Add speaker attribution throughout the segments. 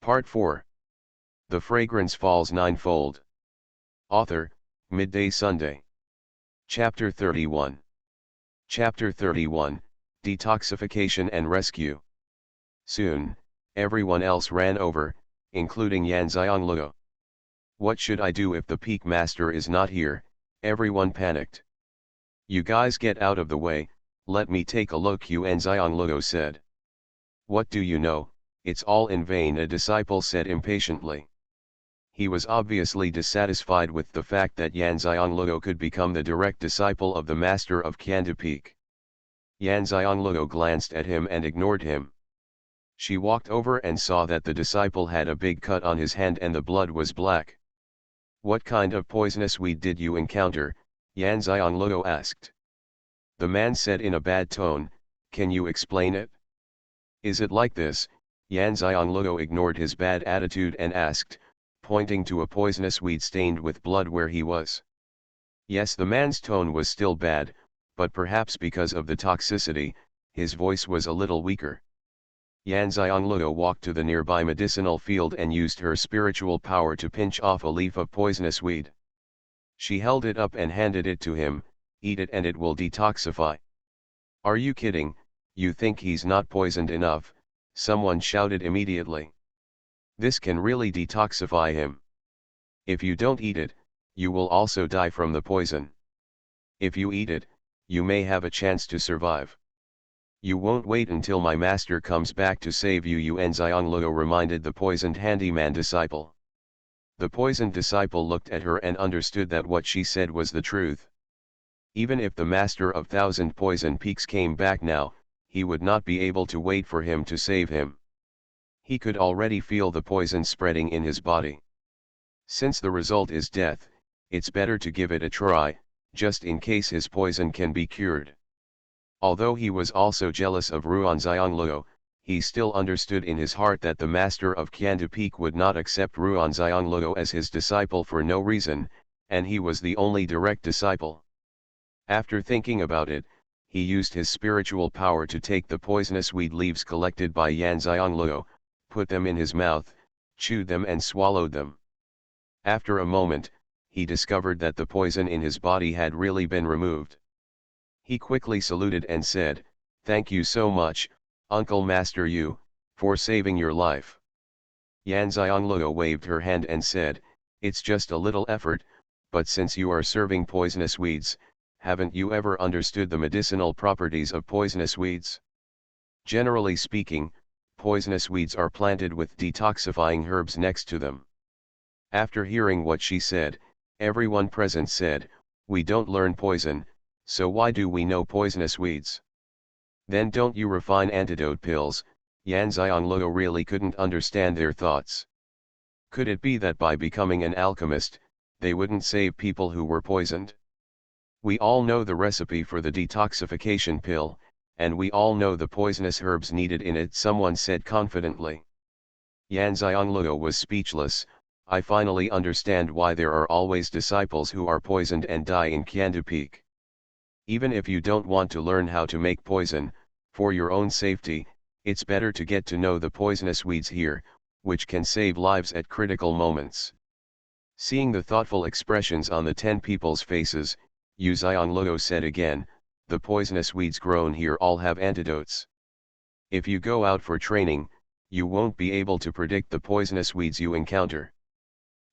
Speaker 1: Part 4. The Fragrance Falls Ninefold. Author, Midday Sunday. Chapter 31. Chapter 31, Detoxification and Rescue. Soon, everyone else ran over, including Xianxia. What should I do if the peak master is not here? Everyone panicked. You guys get out of the way, let me take a look, Xianxia said. What do you know? It's all in vain, a disciple said impatiently. He was obviously dissatisfied with the fact that Xianxia could become the direct disciple of the master of Qiantepeak. Xianxia glanced at him and ignored him. She walked over and saw that the disciple had a big cut on his hand and the blood was black. What kind of poisonous weed did you encounter? Xianxia asked. The man said in a bad tone, can you explain it? Is it like this? Xianxia ignored his bad attitude and asked, pointing to a poisonous weed stained with blood where he was. Yes, the man's tone was still bad, but perhaps because of the toxicity, his voice was a little weaker. Xianxia walked to the nearby medicinal field and used her spiritual power to pinch off a leaf of poisonous weed. She held it up and handed it to him. Eat it and it will detoxify. Are you kidding? You think he's not poisoned enough? Someone shouted immediately. This can really detoxify him. If you don't eat it, you will also die from the poison. If you eat it, you may have a chance to survive. You won't wait until my master comes back to save you, Xianxia reminded the poisoned handyman disciple. The poisoned disciple looked at her and understood that what she said was the truth. Even if the master of 1,000 poison peaks came back now, he would not be able to wait for him to save him. He could already feel the poison spreading in his body. Since the result is death, it's better to give it a try, just in case his poison can be cured. Although he was also jealous of Xuanhuan, he still understood in his heart that the master of Qiantepeak would not accept Xuanhuan as his disciple for no reason, and he was the only direct disciple. After thinking about it, he used his spiritual power to take the poisonous weed leaves collected by Xianxia, put them in his mouth, chewed them and swallowed them. After a moment, he discovered that the poison in his body had really been removed. He quickly saluted and said, "Thank you so much, Uncle Master Yu, for saving your life." Xianxia waved her hand and said, "It's just a little effort, but since you are serving poisonous weeds, haven't you ever understood the medicinal properties of poisonous weeds? Generally speaking, poisonous weeds are planted with detoxifying herbs next to them." After hearing what she said, everyone present said, "We don't learn poison, so why do we know poisonous weeds? Then don't you refine antidote pills?" Xianxia really couldn't understand their thoughts. Could it be that by becoming an alchemist, they wouldn't save people who were poisoned? We all know the recipe for the detoxification pill, and we all know the poisonous herbs needed in it, someone said confidently. Xianxia was speechless. I finally understand why there are always disciples who are poisoned and die in Qiantepeak. Even if you don't want to learn how to make poison, for your own safety, it's better to get to know the poisonous weeds here, which can save lives at critical moments. Seeing the thoughtful expressions on the 10 people's faces, Xianxia said again, "The poisonous weeds grown here all have antidotes. If you go out for training, you won't be able to predict the poisonous weeds you encounter.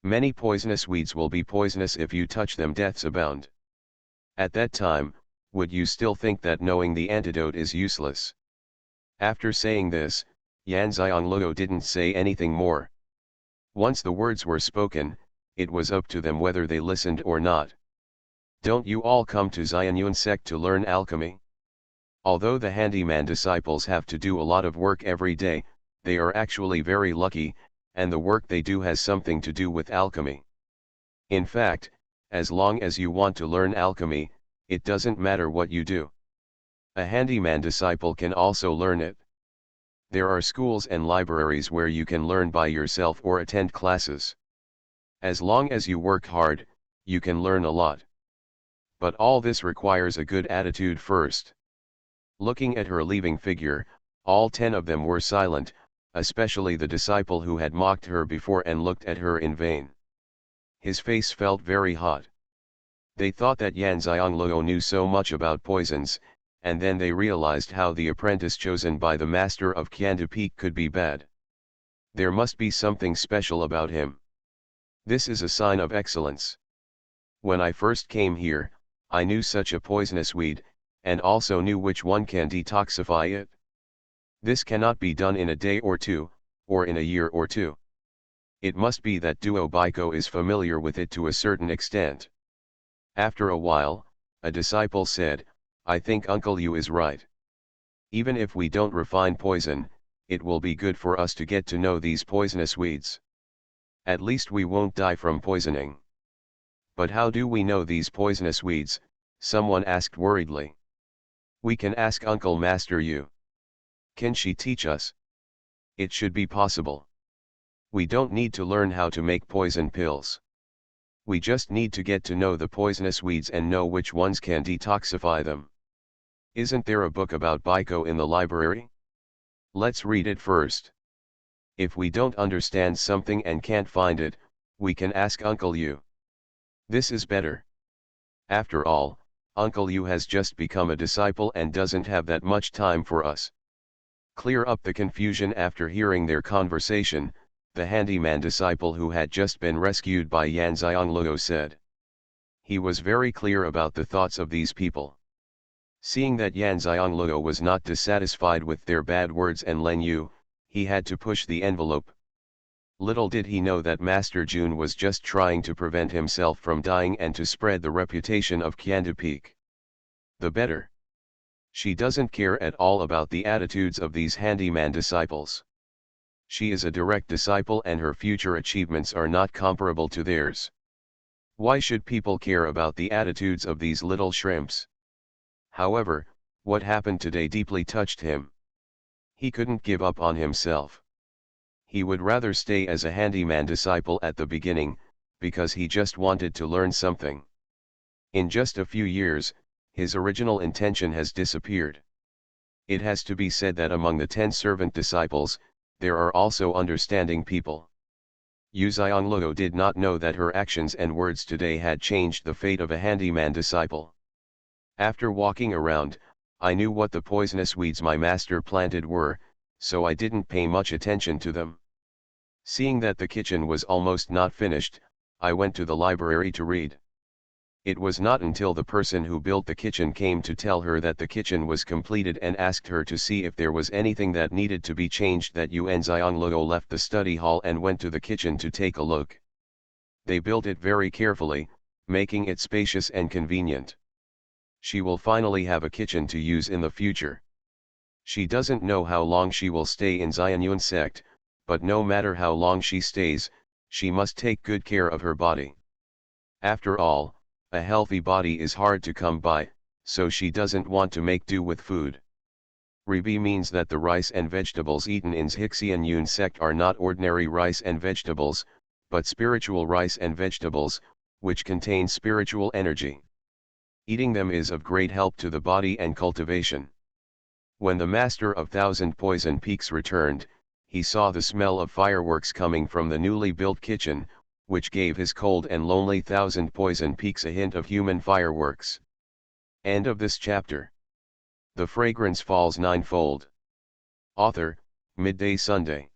Speaker 1: Many poisonous weeds will be poisonous if you touch them, deaths abound. At that time, would you still think that knowing the antidote is useless?" After saying this, Xianxia didn't say anything more. Once the words were spoken, it was up to them whether they listened or not. Don't you all come to Xuanhuan sect to learn alchemy? Although the handyman disciples have to do a lot of work every day, they are actually very lucky, and the work they do has something to do with alchemy. In fact, as long as you want to learn alchemy, it doesn't matter what you do. A handyman disciple can also learn it. There are schools and libraries where you can learn by yourself or attend classes. As long as you work hard, you can learn a lot. But all this requires a good attitude first. Looking at her leaving figure, all 10 of them were silent, especially the disciple who had mocked her before and looked at her in vain. His face felt very hot. They thought that Yan Xianglou knew so much about poisons, and then they realized how the apprentice chosen by the master of Qiandu Peak could be bad. There must be something special about him. This is a sign of excellence. When I first came here, I knew such a poisonous weed, and also knew which one can detoxify it. This cannot be done in a day or two, or in a year or two. It must be that Duo Baiko is familiar with it to a certain extent. After a while, a disciple said, I think Uncle Yu is right. Even if we don't refine poison, it will be good for us to get to know these poisonous weeds. At least we won't die from poisoning. But how do we know these poisonous weeds? Someone asked worriedly. We can ask Uncle Master Yu. Can she teach us? It should be possible. We don't need to learn how to make poison pills. We just need to get to know the poisonous weeds and know which ones can detoxify them. Isn't there a book about Baiko in the library? Let's read it first. If we don't understand something and can't find it, we can ask Uncle Yu. This is better. After all, Uncle Yu has just become a disciple and doesn't have that much time for us. Clear up the confusion. After hearing their conversation, the handyman disciple who had just been rescued by Yan Xianglou said. He was very clear about the thoughts of these people. Seeing that Yan Xianglou was not dissatisfied with their bad words and Len Yu, he had to push the envelope. Little did he know that Master Jun was just trying to prevent himself from dying and to spread the reputation of Qiandu Peak. The better. She doesn't care at all about the attitudes of these handyman disciples. She is a direct disciple and her future achievements are not comparable to theirs. Why should people care about the attitudes of these little shrimps? However, what happened today deeply touched him. He couldn't give up on himself. He would rather stay as a handyman disciple at the beginning, because he just wanted to learn something. In just a few years, his original intention has disappeared. It has to be said that among the 10 servant disciples, there are also understanding people. Yu Xianglou did not know that her actions and words today had changed the fate of a handyman disciple. After walking around, I knew what the poisonous weeds my master planted were, so I didn't pay much attention to them. Seeing that the kitchen was almost not finished, I went to the library to read. It was not until the person who built the kitchen came to tell her that the kitchen was completed and asked her to see if there was anything that needed to be changed that Yuan Xianglou left the study hall and went to the kitchen to take a look. They built it very carefully, making it spacious and convenient. She will finally have a kitchen to use in the future. She doesn't know how long she will stay in Xianyuan sect, but no matter how long she stays, she must take good care of her body. After all, a healthy body is hard to come by, so she doesn't want to make do with food. Ribi means that the rice and vegetables eaten in Xianyun sect are not ordinary rice and vegetables, but spiritual rice and vegetables, which contain spiritual energy. Eating them is of great help to the body and cultivation. When the master of 1,000 Poison Peaks returned, he saw the smell of fireworks coming from the newly built kitchen, which gave his cold and lonely 1,000 Poison Peaks a hint of human fireworks. End of this chapter. The Fragrance Falls Ninefold. Author, Midday Sunday.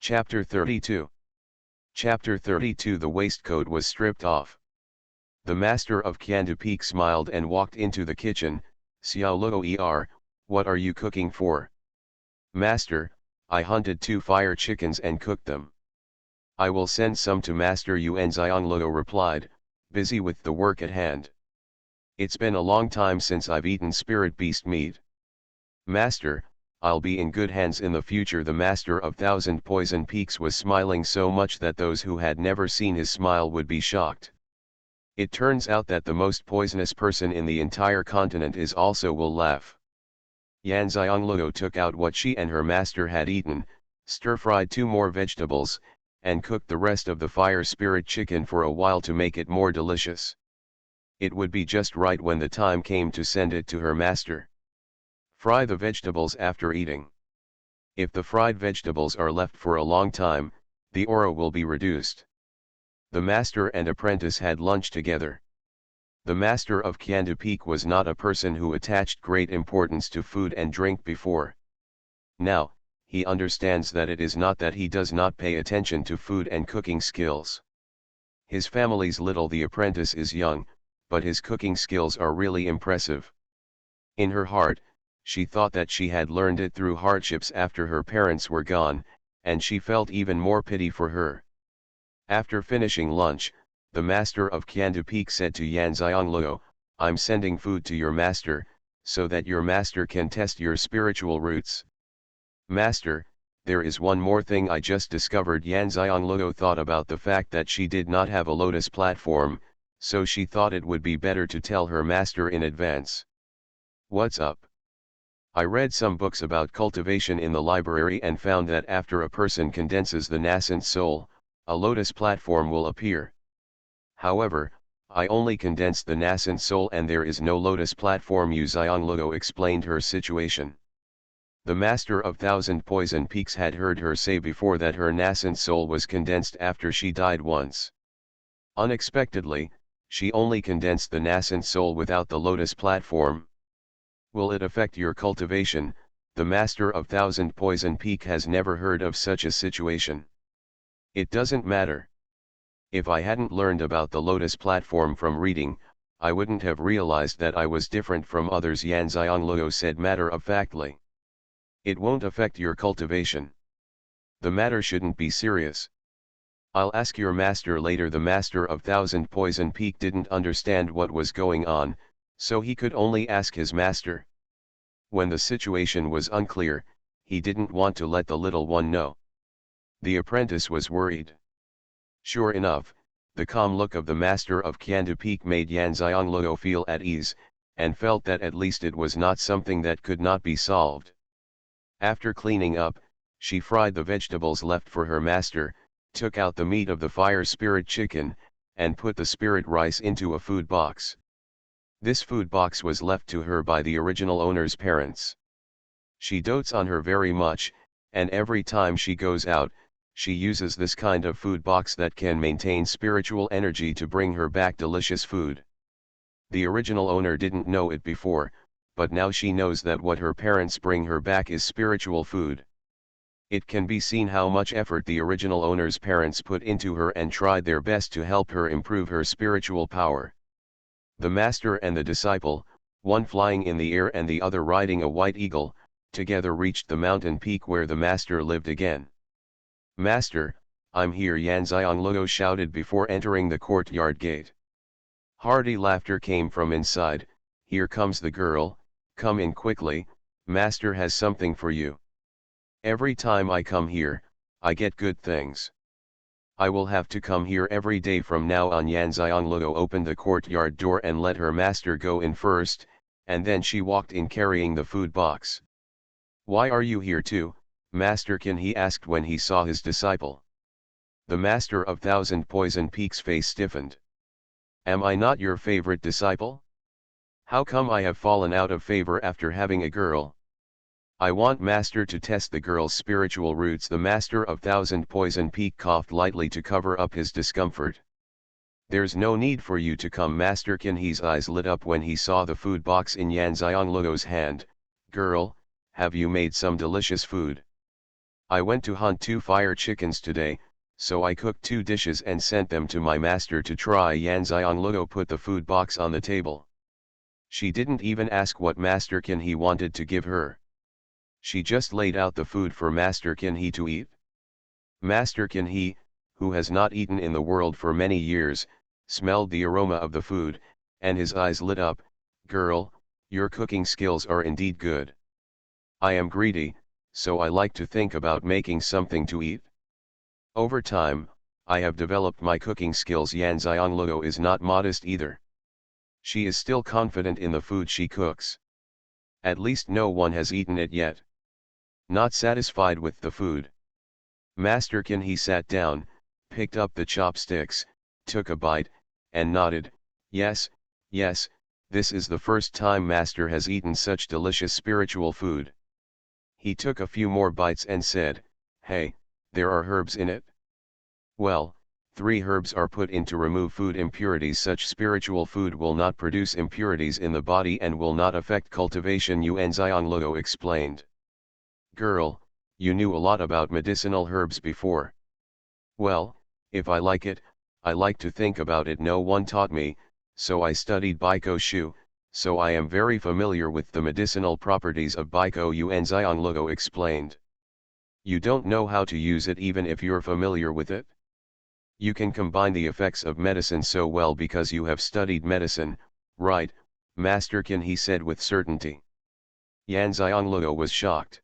Speaker 1: Chapter 32. Chapter 32. The waistcoat was stripped off. The master of Qiandu Peak smiled and walked into the kitchen. Xiao Luo, what are you cooking for? Master, I hunted 2 fire chickens and cooked them. I will send some to Master Yuan Xianglou replied, busy with the work at hand. It's been a long time since I've eaten spirit beast meat. Master, I'll be in good hands in the future. The master of 1,000 Poison Peaks was smiling so much that those who had never seen his smile would be shocked. It turns out that the most poisonous person in the entire continent is also will laugh. Yan Xianglou took out what she and her master had eaten, stir-fried 2 more vegetables, and cooked the rest of the fire spirit chicken for a while to make it more delicious. It would be just right when the time came to send it to her master. Fry the vegetables after eating. If the fried vegetables are left for a long time, the aura will be reduced. The master and apprentice had lunch together. The master of Xianxia was not a person who attached great importance to food and drink before. Now, he understands that it is not that he does not pay attention to food and cooking skills. His family's little. The apprentice is young, but his cooking skills are really impressive. In her heart, she thought that she had learned it through hardships after her parents were gone, and she felt even more pity for her. After finishing lunch, the master of Xianxia said to Xianxia, "I'm sending food to your master, so that your master can test your spiritual roots." "Master, there is one more thing I just discovered." Xianxia thought about the fact that she did not have a lotus platform, so she thought it would be better to tell her master in advance. "What's up?" "I read some books about cultivation in the library and found that after a person condenses the nascent soul, a lotus platform will appear. However, I only condensed the nascent soul and there is no lotus platform." Xianxia explained her situation. The master of Thousand Poison Peaks had heard her say before that her nascent soul was condensed after she died once. Unexpectedly, she only condensed the nascent soul without the lotus platform. "Will it affect your cultivation?" The master of Thousand Poison Peak has never heard of such a situation. "It doesn't matter. If I hadn't learned about the lotus platform from reading, I wouldn't have realized that I was different from others," Xianxia said matter-of-factly. "It won't affect your cultivation. The matter shouldn't be serious. I'll ask your master later." The master of Thousand Poison Peak didn't understand what was going on, so he could only ask his master. When the situation was unclear, he didn't want to let the little one know. The apprentice was worried. Sure enough, the calm look of the master of Xianxia made Xianxia feel at ease, and felt that at least it was not something that could not be solved. After cleaning up, she fried the vegetables left for her master, took out the meat of the fire spirit chicken, and put the spirit rice into a food box. This food box was left to her by the original owner's parents. She dotes on her very much, and every time she goes out, she uses this kind of food box that can maintain spiritual energy to bring her back delicious food. The original owner didn't know it before, but now she knows that what her parents bring her back is spiritual food. It can be seen how much effort the original owner's parents put into her and tried their best to help her improve her spiritual power. The master and the disciple, one flying in the air and the other riding a white eagle, together reached the mountain peak where the master lived again. "Master, I'm here," Xianxia shouted before entering the courtyard gate. Hearty laughter came from inside. "Here comes the girl, come in quickly, master has something for you. Every time I come here, I get good things. I will have to come here every day from now on." Xianxia opened the courtyard door and let her master go in first, and then she walked in carrying the food box. "Why are you here too, Master Qin?" he asked when he saw his disciple. The master of Thousand Poison Peaks' face stiffened. "Am I not your favorite disciple? How come I have fallen out of favor after having a girl? I want master to test the girl's spiritual roots." The master of Thousand Poison Peak coughed lightly to cover up his discomfort. "There's no need for you to come, Master Qin." His eyes lit up when he saw the food box in Xianxia's hand. "Girl, have you made some delicious food? I went to hunt 2 fire chickens today, so I cooked 2 dishes and sent them to my master to try." Xianxia put the food box on the table. She didn't even ask what Master Qin he wanted to give her. She just laid out the food for Master Qin he to eat. Master Qin he, who has not eaten in the world for many years, smelled the aroma of the food, and his eyes lit up. "Girl, your cooking skills are indeed good. I am greedy, so I like to think about making something to eat. Over time, I have developed my cooking skills." Xianxia is not modest either. She is still confident in the food she cooks. At least no one has eaten it yet. Not satisfied with the food, Master Qin he sat down, picked up the chopsticks, took a bite, and nodded. Yes, this is the first time Master has eaten such delicious spiritual food." He took a few more bites and said, "Hey, there are herbs in it." Well, 3 herbs are put in to remove food impurities. Such spiritual food will not produce impurities in the body and will not affect cultivation, Xianxia explained. Girl, you knew a lot about medicinal herbs before. Well, if I like it, I like to think about it. No one taught me, so I studied Baiko Shu, so I am very familiar with the medicinal properties of Baiko, Xianxia explained. You don't know how to use it even if you're familiar with it? You can combine the effects of medicine so well because you have studied medicine, right, Master Qin, he said with certainty. Xianxia was shocked.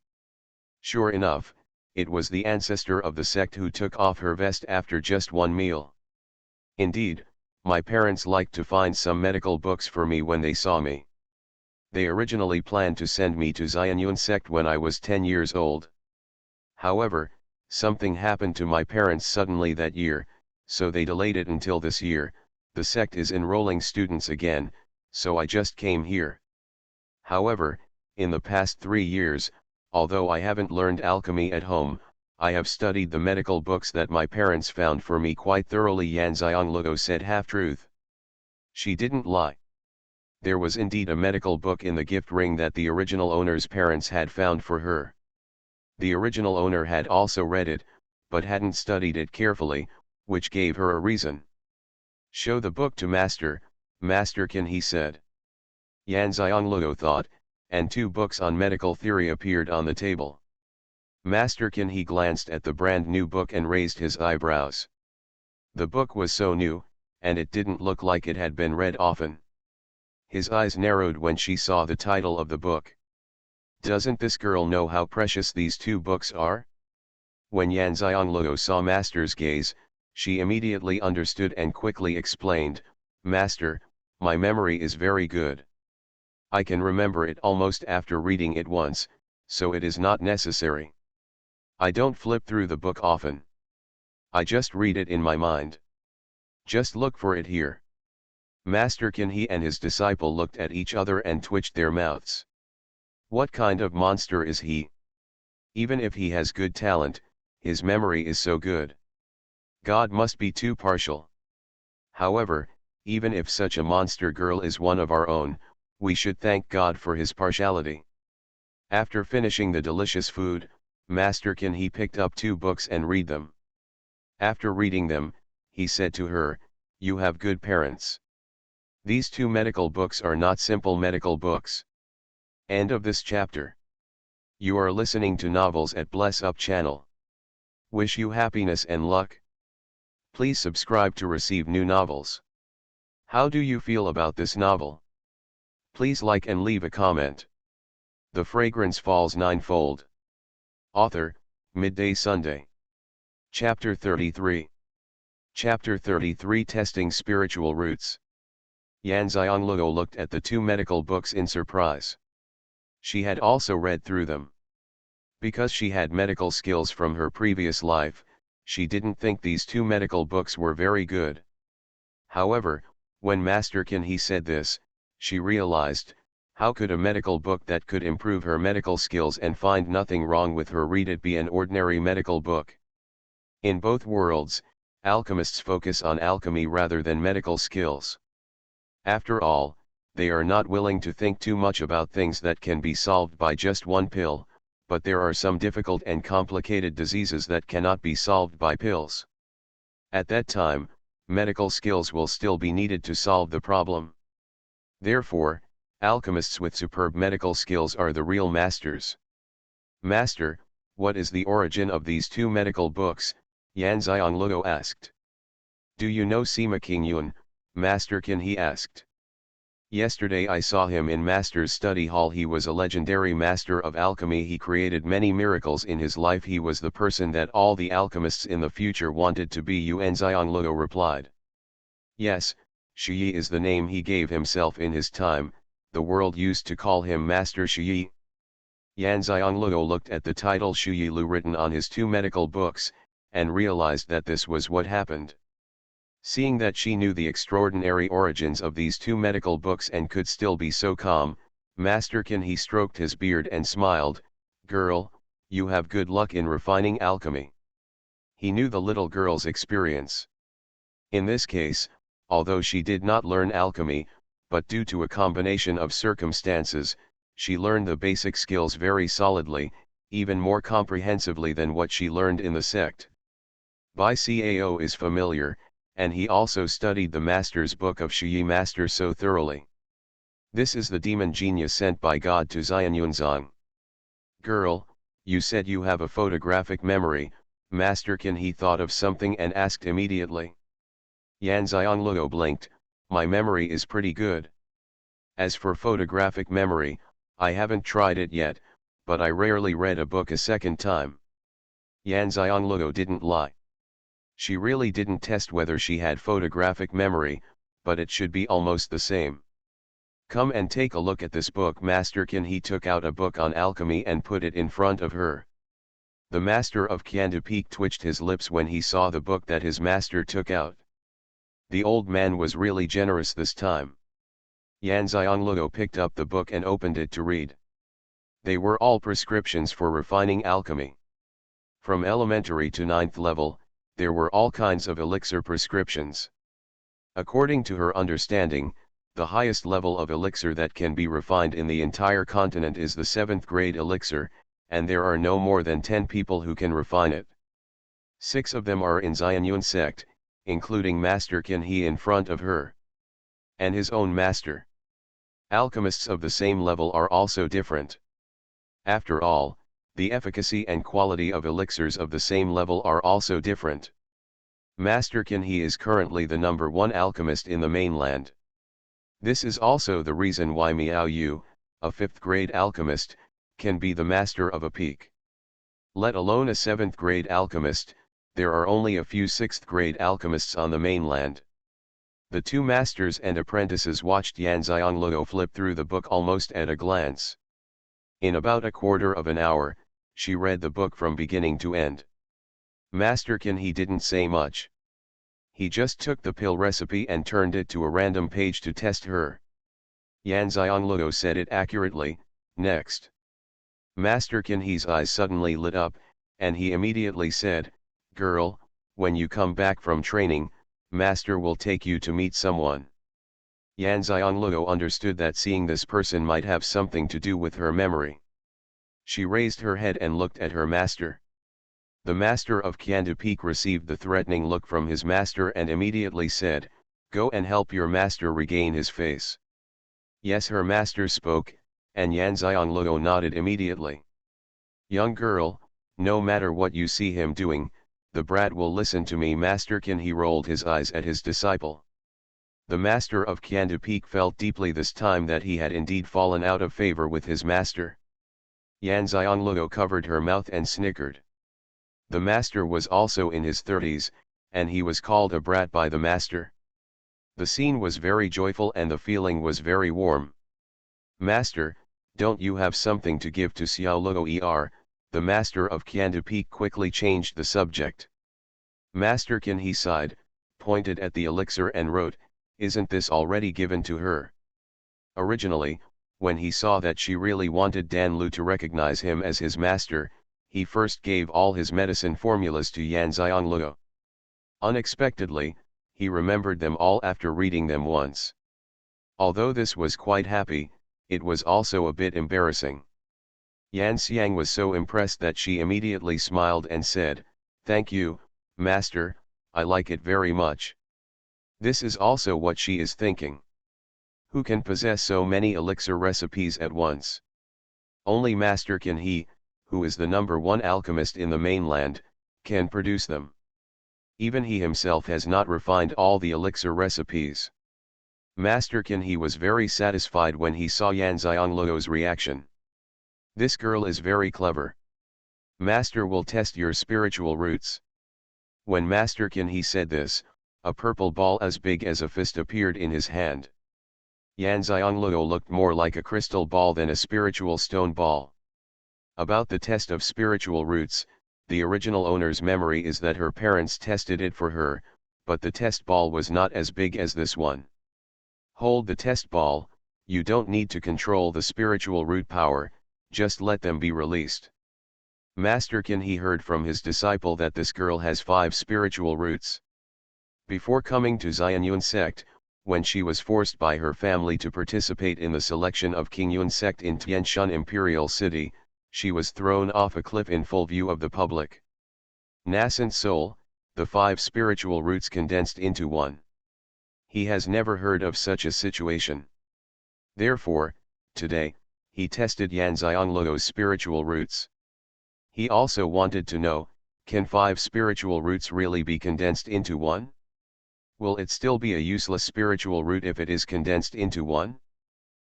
Speaker 1: Sure enough, it was the ancestor of the sect who took off her vest after just one meal. Indeed, my parents liked to find some medical books for me when they saw me. They originally planned to send me to Xuanhuan sect when I was 10 years old. However, something happened to my parents suddenly that year, so they delayed it until this year. The sect is enrolling students again, so I just came here. However, in the past 3 years, although I haven't learned alchemy at home, I have studied the medical books that my parents found for me quite thoroughly, Xianxia said half-truth. She didn't lie. There was indeed a medical book in the gift ring that the original owner's parents had found for her. The original owner had also read it, but hadn't studied it carefully, which gave her a reason. Show the book to Master Qin, he said. Xianxia thought, and 2 books on medical theory appeared on the table. Master Qin, he glanced at the brand new book and raised his eyebrows. The book was so new, and it didn't look like it had been read often. His eyes narrowed when she saw the title of the book. Doesn't this girl know how precious these 2 books are? When Xianxia saw Master's gaze, she immediately understood and quickly explained, Master, my memory is very good. I can remember it almost after reading it once, so it is not necessary. I don't flip through the book often. I just read it in my mind. Just look for it here. Master Qin, he and his disciple looked at each other and twitched their mouths. What kind of monster is he? Even if he has good talent, his memory is so good. God must be too partial. However, even if such a monster girl is one of our own, we should thank God for his partiality. After finishing the delicious food, Master Qin, he picked up 2 books and read them. After reading them, he said to her, you have good parents. These 2 medical books are not simple medical books. End of this chapter. You are listening to Novels at Bless Up channel. Wish you happiness and luck. Please subscribe to receive new novels. How do you feel about this novel? Please like and leave a comment. The Fragrance Falls Ninefold. Author, Midday Sunday. Chapter 33. Chapter 33, Testing Spiritual Roots. Xianxia looked at the 2 medical books in surprise. She had also read through them. Because she had medical skills from her previous life, she didn't think these 2 medical books were very good. However, when Master Qin, he said this, she realized, how could a medical book that could improve her medical skills and find nothing wrong with her read it be an ordinary medical book? In both worlds, alchemists focus on alchemy rather than medical skills. After all, they are not willing to think too much about things that can be solved by just one pill, but there are some difficult and complicated diseases that cannot be solved by pills. At that time, medical skills will still be needed to solve the problem. Therefore, alchemists with superb medical skills are the real masters. Master, what is the origin of these 2 medical books? Xianxia asked. Do you know Sima Qingyun, Master Qin, he asked. Yesterday I saw him in Master's study hall. He was a legendary master of alchemy. He created many miracles in his life. He was the person that all the alchemists in the future wanted to be, Xianxia replied. Yes, Shi is the name he gave himself in his time. The world used to call him Master Shi. Xianxia looked at the title Shi Lu written on his 2 medical books, and realized that this was what happened. Seeing that she knew the extraordinary origins of these 2 medical books and could still be so calm, Master Qin, he stroked his beard and smiled. Girl, you have good luck in refining alchemy. He knew the little girl's experience. In this case, although she did not learn alchemy, but due to a combination of circumstances, she learned the basic skills very solidly, even more comprehensively than what she learned in the sect. Cao is familiar, and he also studied the master's book of Shi Master so thoroughly. This is the demon genius sent by God to Xuanhuan. Girl, you said you have a photographic memory. Master Qin he thought of something and asked immediately. Yan Xiangluo blinked. My memory is pretty good. As for photographic memory, I haven't tried it yet, but I rarely read a book a second time. Yan Xiangluo didn't lie. She really didn't test whether she had photographic memory, but it should be almost the same. Come and take a look at this book. Master Qin he took out a book on alchemy and put it in front of her. The master of Qiandu Peak twitched his lips when he saw the book that his master took out. The old man was really generous this time. Yan Xiangluo picked up the book and opened it to read. They were all prescriptions for refining alchemy. From elementary to 9th level, there were all kinds of elixir prescriptions. According to her understanding, the highest level of elixir that can be refined in the entire continent is the 7th grade elixir, and there are no more than 10 people who can refine it. 6 of them are in Xuanhuan sect, including Master Qin he in front of her. And his own master. Alchemists of the same level are also different. After all, the efficacy and quality of elixirs of the same level are also different. Master Qin he is currently the number 1 alchemist in the mainland. This is also the reason why Miao Yu, a 5th grade alchemist, can be the master of a peak. Let alone a 7th grade alchemist, there are only a few 6th grade alchemists on the mainland. The 2 masters and apprentices watched Yan Xiangluo flip through the book almost at a glance. In about a quarter of an hour, she read the book from beginning to end. Master Qin he didn't say much. He just took the pill recipe and turned it to a random page to test her. Yan Xiangluo said it accurately. Next. Master Qin he's eyes suddenly lit up, and he immediately said, Girl, when you come back from training, Master will take you to meet someone. Yan Xiangluo understood that seeing this person might have something to do with her memory. She raised her head and looked at her master. The master of Qiandu Peak received the threatening look from his master and immediately said, Go and help your master regain his face. Yes, her master spoke, and Yan Xiangluo nodded immediately. Young girl, no matter what you see him doing, the brat will listen to me. Master Qin he rolled his eyes at his disciple. The master of Qiandu Peak felt deeply this time that he had indeed fallen out of favor with his master. Yan Xiangluo covered her mouth and snickered. The master was also in his 30s, and he was called a brat by the master. The scene was very joyful and the feeling was very warm. Master, don't you have something to give to Xiao Luo? The master of Qiandu Peak quickly changed the subject. Master Qin he sighed, pointed at the elixir and wrote, Isn't this already given to her? Originally, when he saw that she really wanted Dan Lu to recognize him as his master, he first gave all his medicine formulas to Yan Xiangluo. Unexpectedly, he remembered them all after reading them once. Although this was quite happy, it was also a bit embarrassing. Yan Xiang was so impressed that she immediately smiled and said, Thank you, Master, I like it very much. This is also what she is thinking. Who can possess so many elixir recipes at once? Only Master Qin he, who is the number 1 alchemist in the mainland, can produce them. Even he himself has not refined all the elixir recipes. Master Qin he was very satisfied when he saw Yan Xiangluo's reaction. This girl is very clever. Master will test your spiritual roots. When Master Qin he said this, a purple ball as big as a fist appeared in his hand. Yan Xiangluo looked more like a crystal ball than a spiritual stone ball. About the test of spiritual roots, the original owner's memory is that her parents tested it for her, but the test ball was not as big as this one. Hold the test ball, you don't need to control the spiritual root power, just let them be released. Master Qin he heard from his disciple that this girl has 5 spiritual roots. Before coming to Xuanhuan sect, when she was forced by her family to participate in the selection of Qingyuan sect in Tianshan Imperial City, she was thrown off a cliff in full view of the public. Nascent soul, the 5 spiritual roots condensed into one. He has never heard of such a situation. Therefore, today, he tested Yan Xiangluo's spiritual roots. He also wanted to know, can 5 spiritual roots really be condensed into one? Will it still be a useless spiritual root if it is condensed into one?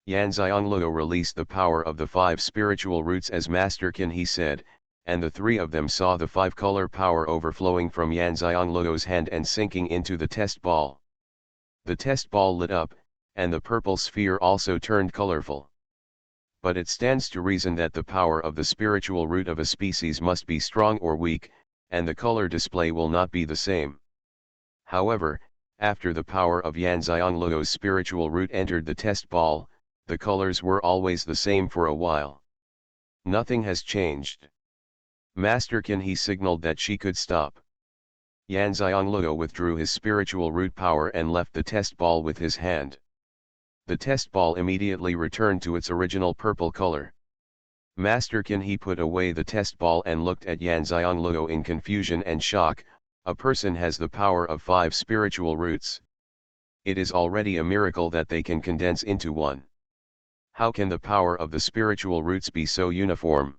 Speaker 1: Yan Xiangluo released the power of the 5 spiritual roots as Master Qin he said, and the 3 of them saw the 5-color power overflowing from Yan Xiangluo's hand and sinking into the test ball. The test ball lit up, and the purple sphere also turned colorful. But it stands to reason that the power of the spiritual root of a species must be strong or weak, and the color display will not be the same. However, after the power of Yan Xiangluo's spiritual root entered the test ball, the colors were always the same for a while. Nothing has changed. Master Qin he signaled that she could stop. Yan Xiangluo withdrew his spiritual root power and left the test ball with his hand. The test ball immediately returned to its original purple color. Master Qin he put away the test ball and looked at Yan Xiangluo in confusion and shock. A person has the power of 5 spiritual roots. It is already a miracle that they can condense into one. How can the power of the spiritual roots be so uniform?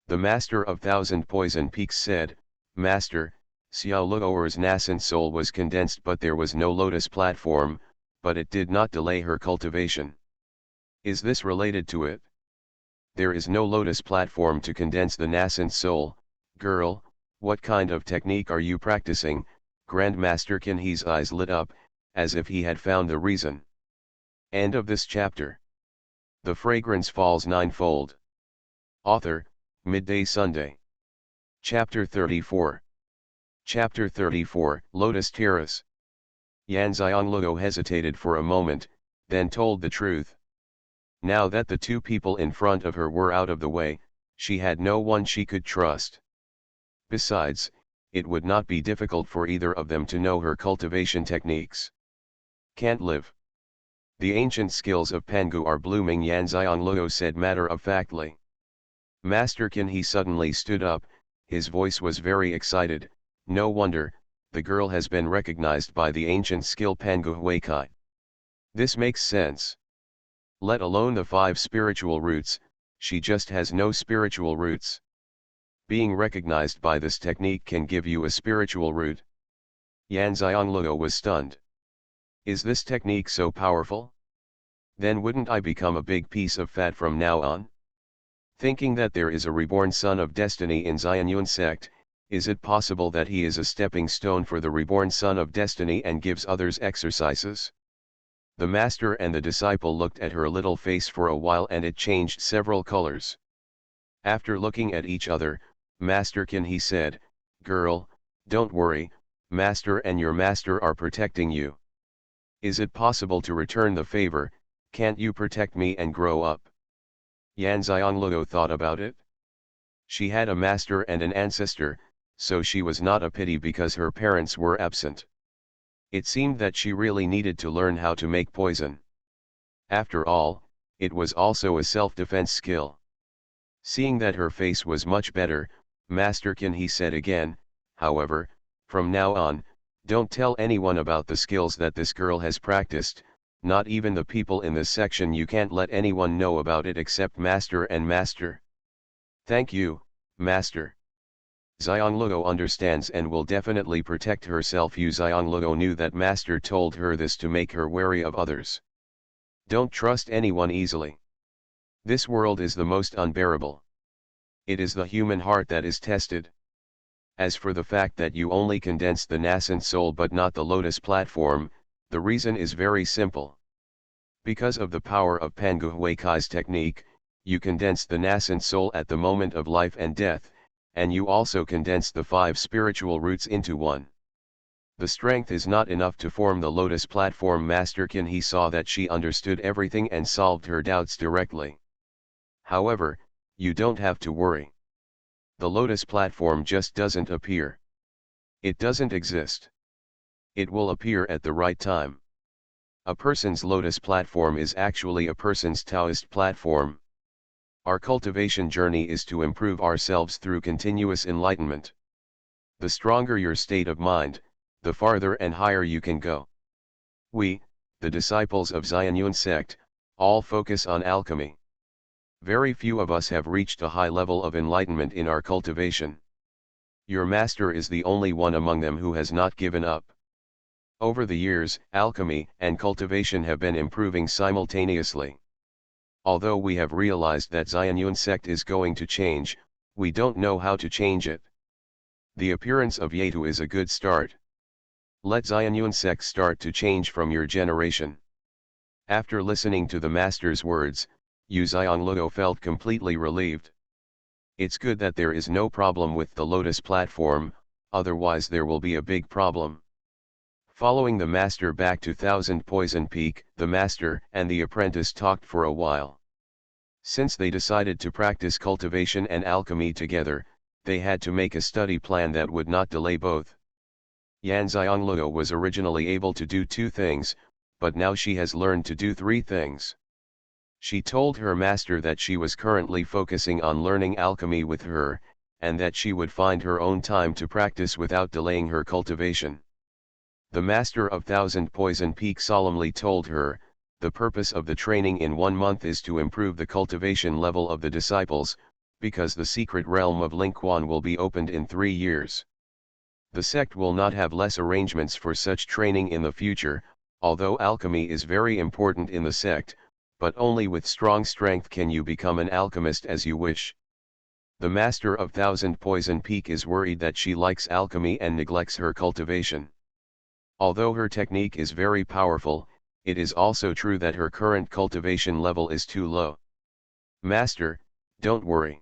Speaker 1: The Master of Thousand Poison Peaks said, Master, Xiao Luo'er's nascent soul was condensed but there was no lotus platform, but it did not delay her cultivation. Is this related to it? There is no lotus platform to condense the nascent soul. Girl, what kind of technique are you practicing? Grandmaster Qin he's eyes lit up, as if he had found the reason. End of this chapter. The Fragrance Falls Ninefold. Author, Midday Sunday. Chapter 34. Chapter 34, Lotus Terrace. Yan Xiangluo hesitated for a moment, then told the truth. Now that the 2 people in front of her were out of the way, she had no one she could trust. Besides, it would not be difficult for either of them to know her cultivation techniques. Can't live. The ancient skills of Pangu are blooming, Yan Xiangluo said matter-of-factly. Master Qin he suddenly stood up, his voice was very excited. No wonder, the girl has been recognized by the ancient skill Pangu Huikai. This makes sense. Let alone the 5 spiritual roots, she just has no spiritual roots. Being recognized by this technique can give you a spiritual root. Yan Xiangluo was stunned. Is this technique so powerful? Then wouldn't I become a big piece of fat from now on? Thinking that there is a reborn son of destiny in Xuanhuan sect, is it possible that he is a stepping stone for the reborn son of destiny and gives others exercises? The master and the disciple looked at her little face for a while and it changed several colors. After looking at each other, Master Qin he said, Girl, don't worry, Master and your master are protecting you. Is it possible to return the favor? Can't you protect me and grow up? Yan Xiangluo thought about it. She had a master and an ancestor, so she was not a pity because her parents were absent. It seemed that she really needed to learn how to make poison. After all, it was also a self-defense skill. Seeing that her face was much better, Master Qin he said again, however, from now on, don't tell anyone about the skills that this girl has practiced, not even the people in this section. You can't let anyone know about it except Master and Master. Thank you, Master. Xiangluo understands and will definitely protect herself. Xiangluo knew that Master told her this to make her wary of others. Don't trust anyone easily. This world is the most unbearable. It is the human heart that is tested. As for the fact that you only condensed the nascent soul but not the lotus platform, the reason is very simple. Because of the power of Pangu Huikai's technique, you condensed the nascent soul at the moment of life and death, and you also condensed the 5 spiritual roots into one. The strength is not enough to form the lotus platform. Master Qin he saw that she understood everything and solved her doubts directly. However, you don't have to worry. The Lotus platform just doesn't appear. It doesn't exist. It will appear at the right time. A person's Lotus platform is actually a person's Taoist platform. Our cultivation journey is to improve ourselves through continuous enlightenment. The stronger your state of mind, the farther and higher you can go. We, the disciples of Xianxia sect, all focus on alchemy. Very few of us have reached a high level of enlightenment in our cultivation. Your master is the only one among them who has not given up. Over the years, alchemy and cultivation have been improving simultaneously. Although we have realized that Xianxia sect is going to change, we don't know how to change it. The appearance of Yetu is a good start. Let Xianxia sect start to change from your generation. After listening to the master's words, Yu Xianglego felt completely relieved. It's good that there is no problem with the Lotus platform, otherwise there will be a big problem. Following the master back to Thousand Poison Peak, the master and the apprentice talked for a while. Since they decided to practice cultivation and alchemy together, they had to make a study plan that would not delay both. Yan Xianglego was originally able to do 2 things, but now she has learned to do 3 things. She told her master that she was currently focusing on learning alchemy with her, and that she would find her own time to practice without delaying her cultivation. The master of Thousand Poison Peak solemnly told her, the purpose of the training in 1 month is to improve the cultivation level of the disciples, because the secret realm of Lingquan will be opened in 3 years. The sect will not have less arrangements for such training in the future, although alchemy is very important in the sect, but only with strong strength can you become an alchemist as you wish. The master of Thousand Poison Peak is worried that she likes alchemy and neglects her cultivation. Although her technique is very powerful, it is also true that her current cultivation level is too low. Master, don't worry.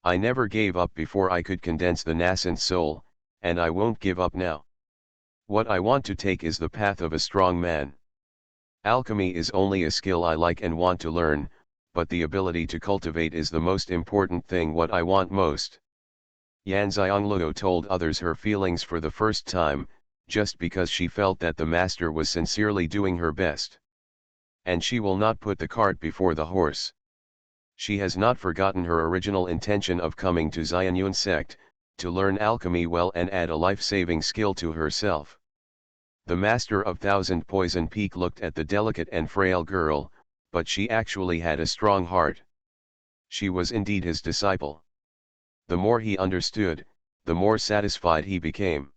Speaker 1: I never gave up before I could condense the nascent soul, and I won't give up now. What I want to take is the path of a strong man. Alchemy is only a skill I like and want to learn, but the ability to cultivate is the most important thing what I want most. Yan Xianglego told others her feelings for the first time, just because she felt that the master was sincerely doing her best. And she will not put the cart before the horse. She has not forgotten her original intention of coming to Xianxia sect, to learn alchemy well and add a life-saving skill to herself. The master of Thousand Poison Peak looked at the delicate and frail girl, but she actually had a strong heart. She was indeed his disciple. The more he understood, the more satisfied he became.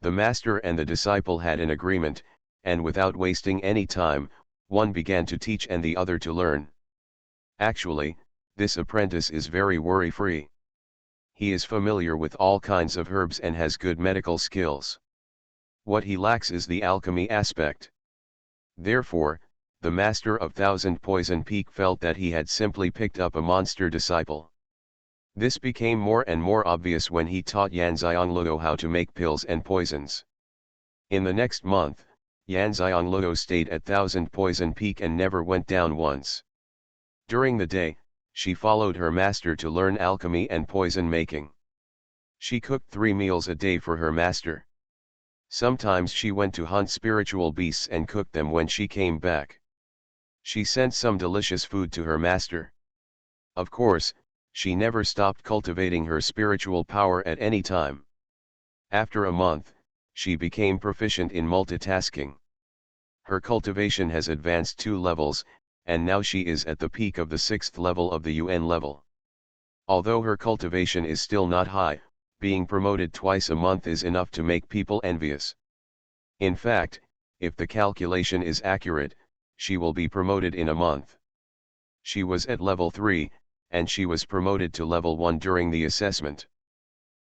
Speaker 1: The master and the disciple had an agreement, and without wasting any time, one began to teach and the other to learn. Actually, this apprentice is very worry-free. He is familiar with all kinds of herbs and has good medical skills. What he lacks is the alchemy aspect. Therefore, the master of Thousand Poison Peak felt that he had simply picked up a monster disciple. This became more and more obvious when he taught Yan Xianglego how to make pills and poisons. In the next month, Yan Xianglego stayed at Thousand Poison Peak and never went down once. During the day, she followed her master to learn alchemy and poison making. She cooked 3 meals a day for her master. Sometimes she went to hunt spiritual beasts and cooked them when she came back. She sent some delicious food to her master. Of course, she never stopped cultivating her spiritual power at any time. After a month, she became proficient in multitasking. Her cultivation has advanced 2 levels, and now she is at the peak of the 6th level of the UN level. Although her cultivation is still not high, being promoted twice a month is enough to make people envious. In fact, if the calculation is accurate, she will be promoted in a month. She was at level 3, and she was promoted to level 1 during the assessment.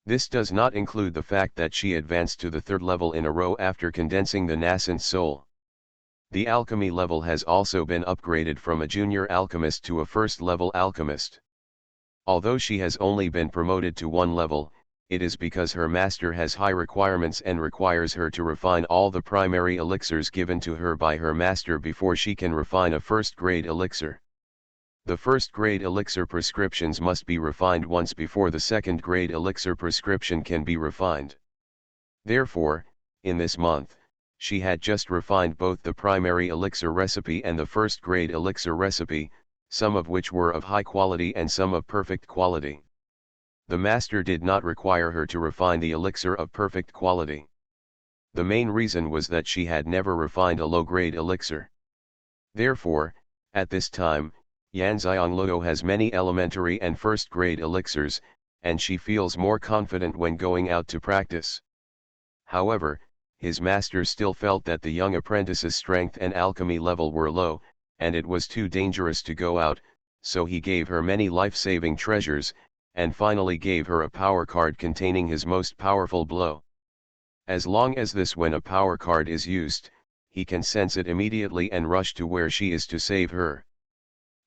Speaker 1: This does not include the fact that she advanced to the 3rd level in a row after condensing the nascent soul. The alchemy level has also been upgraded from a junior alchemist to a 1st level alchemist. Although she has only been promoted to 1 level, it is because her master has high requirements and requires her to refine all the primary elixirs given to her by her master before she can refine a 1st grade elixir. The first-grade elixir prescriptions must be refined once before the second-grade elixir prescription can be refined. Therefore, in this month, she had just refined both the primary elixir recipe and the first-grade elixir recipe, some of which were of high quality and some of perfect quality. The master did not require her to refine the elixir of perfect quality. The main reason was that she had never refined a low-grade elixir. Therefore, at this time, Xianxia has many elementary and first-grade elixirs, and she feels more confident when going out to practice. However, his master still felt that the young apprentice's strength and alchemy level were low, and it was too dangerous to go out, so he gave her many life-saving treasures, and finally gave her a power card containing his most powerful blow. As long as this, when a power card is used, he can sense it immediately and rush to where she is to save her.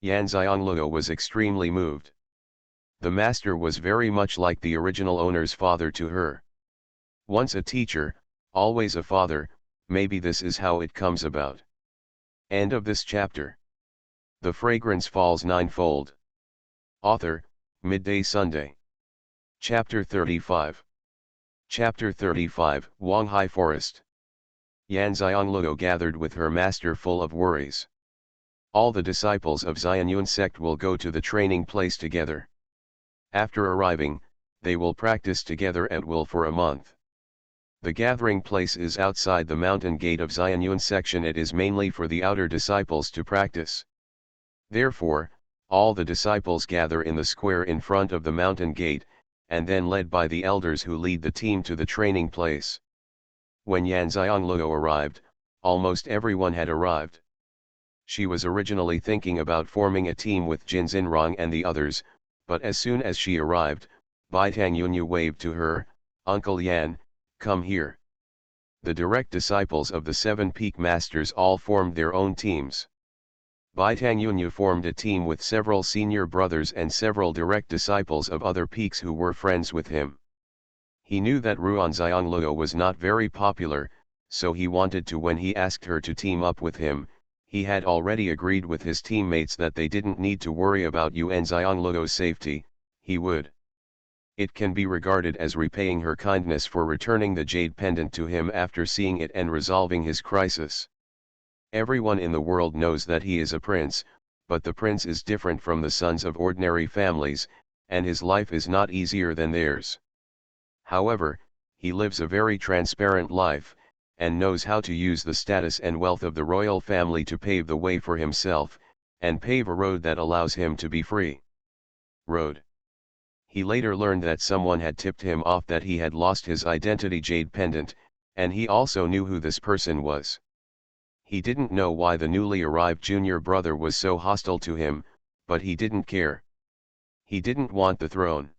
Speaker 1: Xianxia was extremely moved. The master was very much like the original owner's father to her. Once a teacher, always a father, maybe this is how it comes about. End of this chapter. The Fragrance Falls Ninefold. Author, Midday Sunday. Chapter 35. Chapter 35, Huanghai Forest. Xianxia gathered with her master full of worries. All the disciples of Xuanhuan sect will go to the training place together. After arriving, they will practice together at will for a month. The gathering place is outside the mountain gate of Xuanhuan section. It is mainly for the outer disciples to practice. Therefore, all the disciples gather in the square in front of the mountain gate, and then led by the elders who lead the team to the training place. When Xianxia arrived, almost everyone had arrived. She was originally thinking about forming a team with Jin Xinrong and the others, but as soon as she arrived, Bai Tangyunyu waved to her, "Uncle Yan, come here." The direct disciples of the 7 peak masters all formed their own teams. Bai Tangyunyu formed a team with several senior brothers and several direct disciples of other peaks who were friends with him. He knew that Ruanxiangluo was not very popular, so he wanted to. When he asked her to team up with him, he had already agreed with his teammates that they didn't need to worry about Yuanxiangluo's safety. He would. It can be regarded as repaying her kindness for returning the jade pendant to him after seeing it and resolving his crisis. Everyone in the world knows that he is a prince, but the prince is different from the sons of ordinary families, and his life is not easier than theirs. However, he lives a very transparent life, and knows how to use the status and wealth of the royal family to pave the way for himself, and pave a road that allows him to be free. Road. He later learned that someone had tipped him off that he had lost his identity jade pendant, and he also knew who this person was. He didn't know why the newly arrived junior brother was so hostile to him, but he didn't care. He didn't want the throne.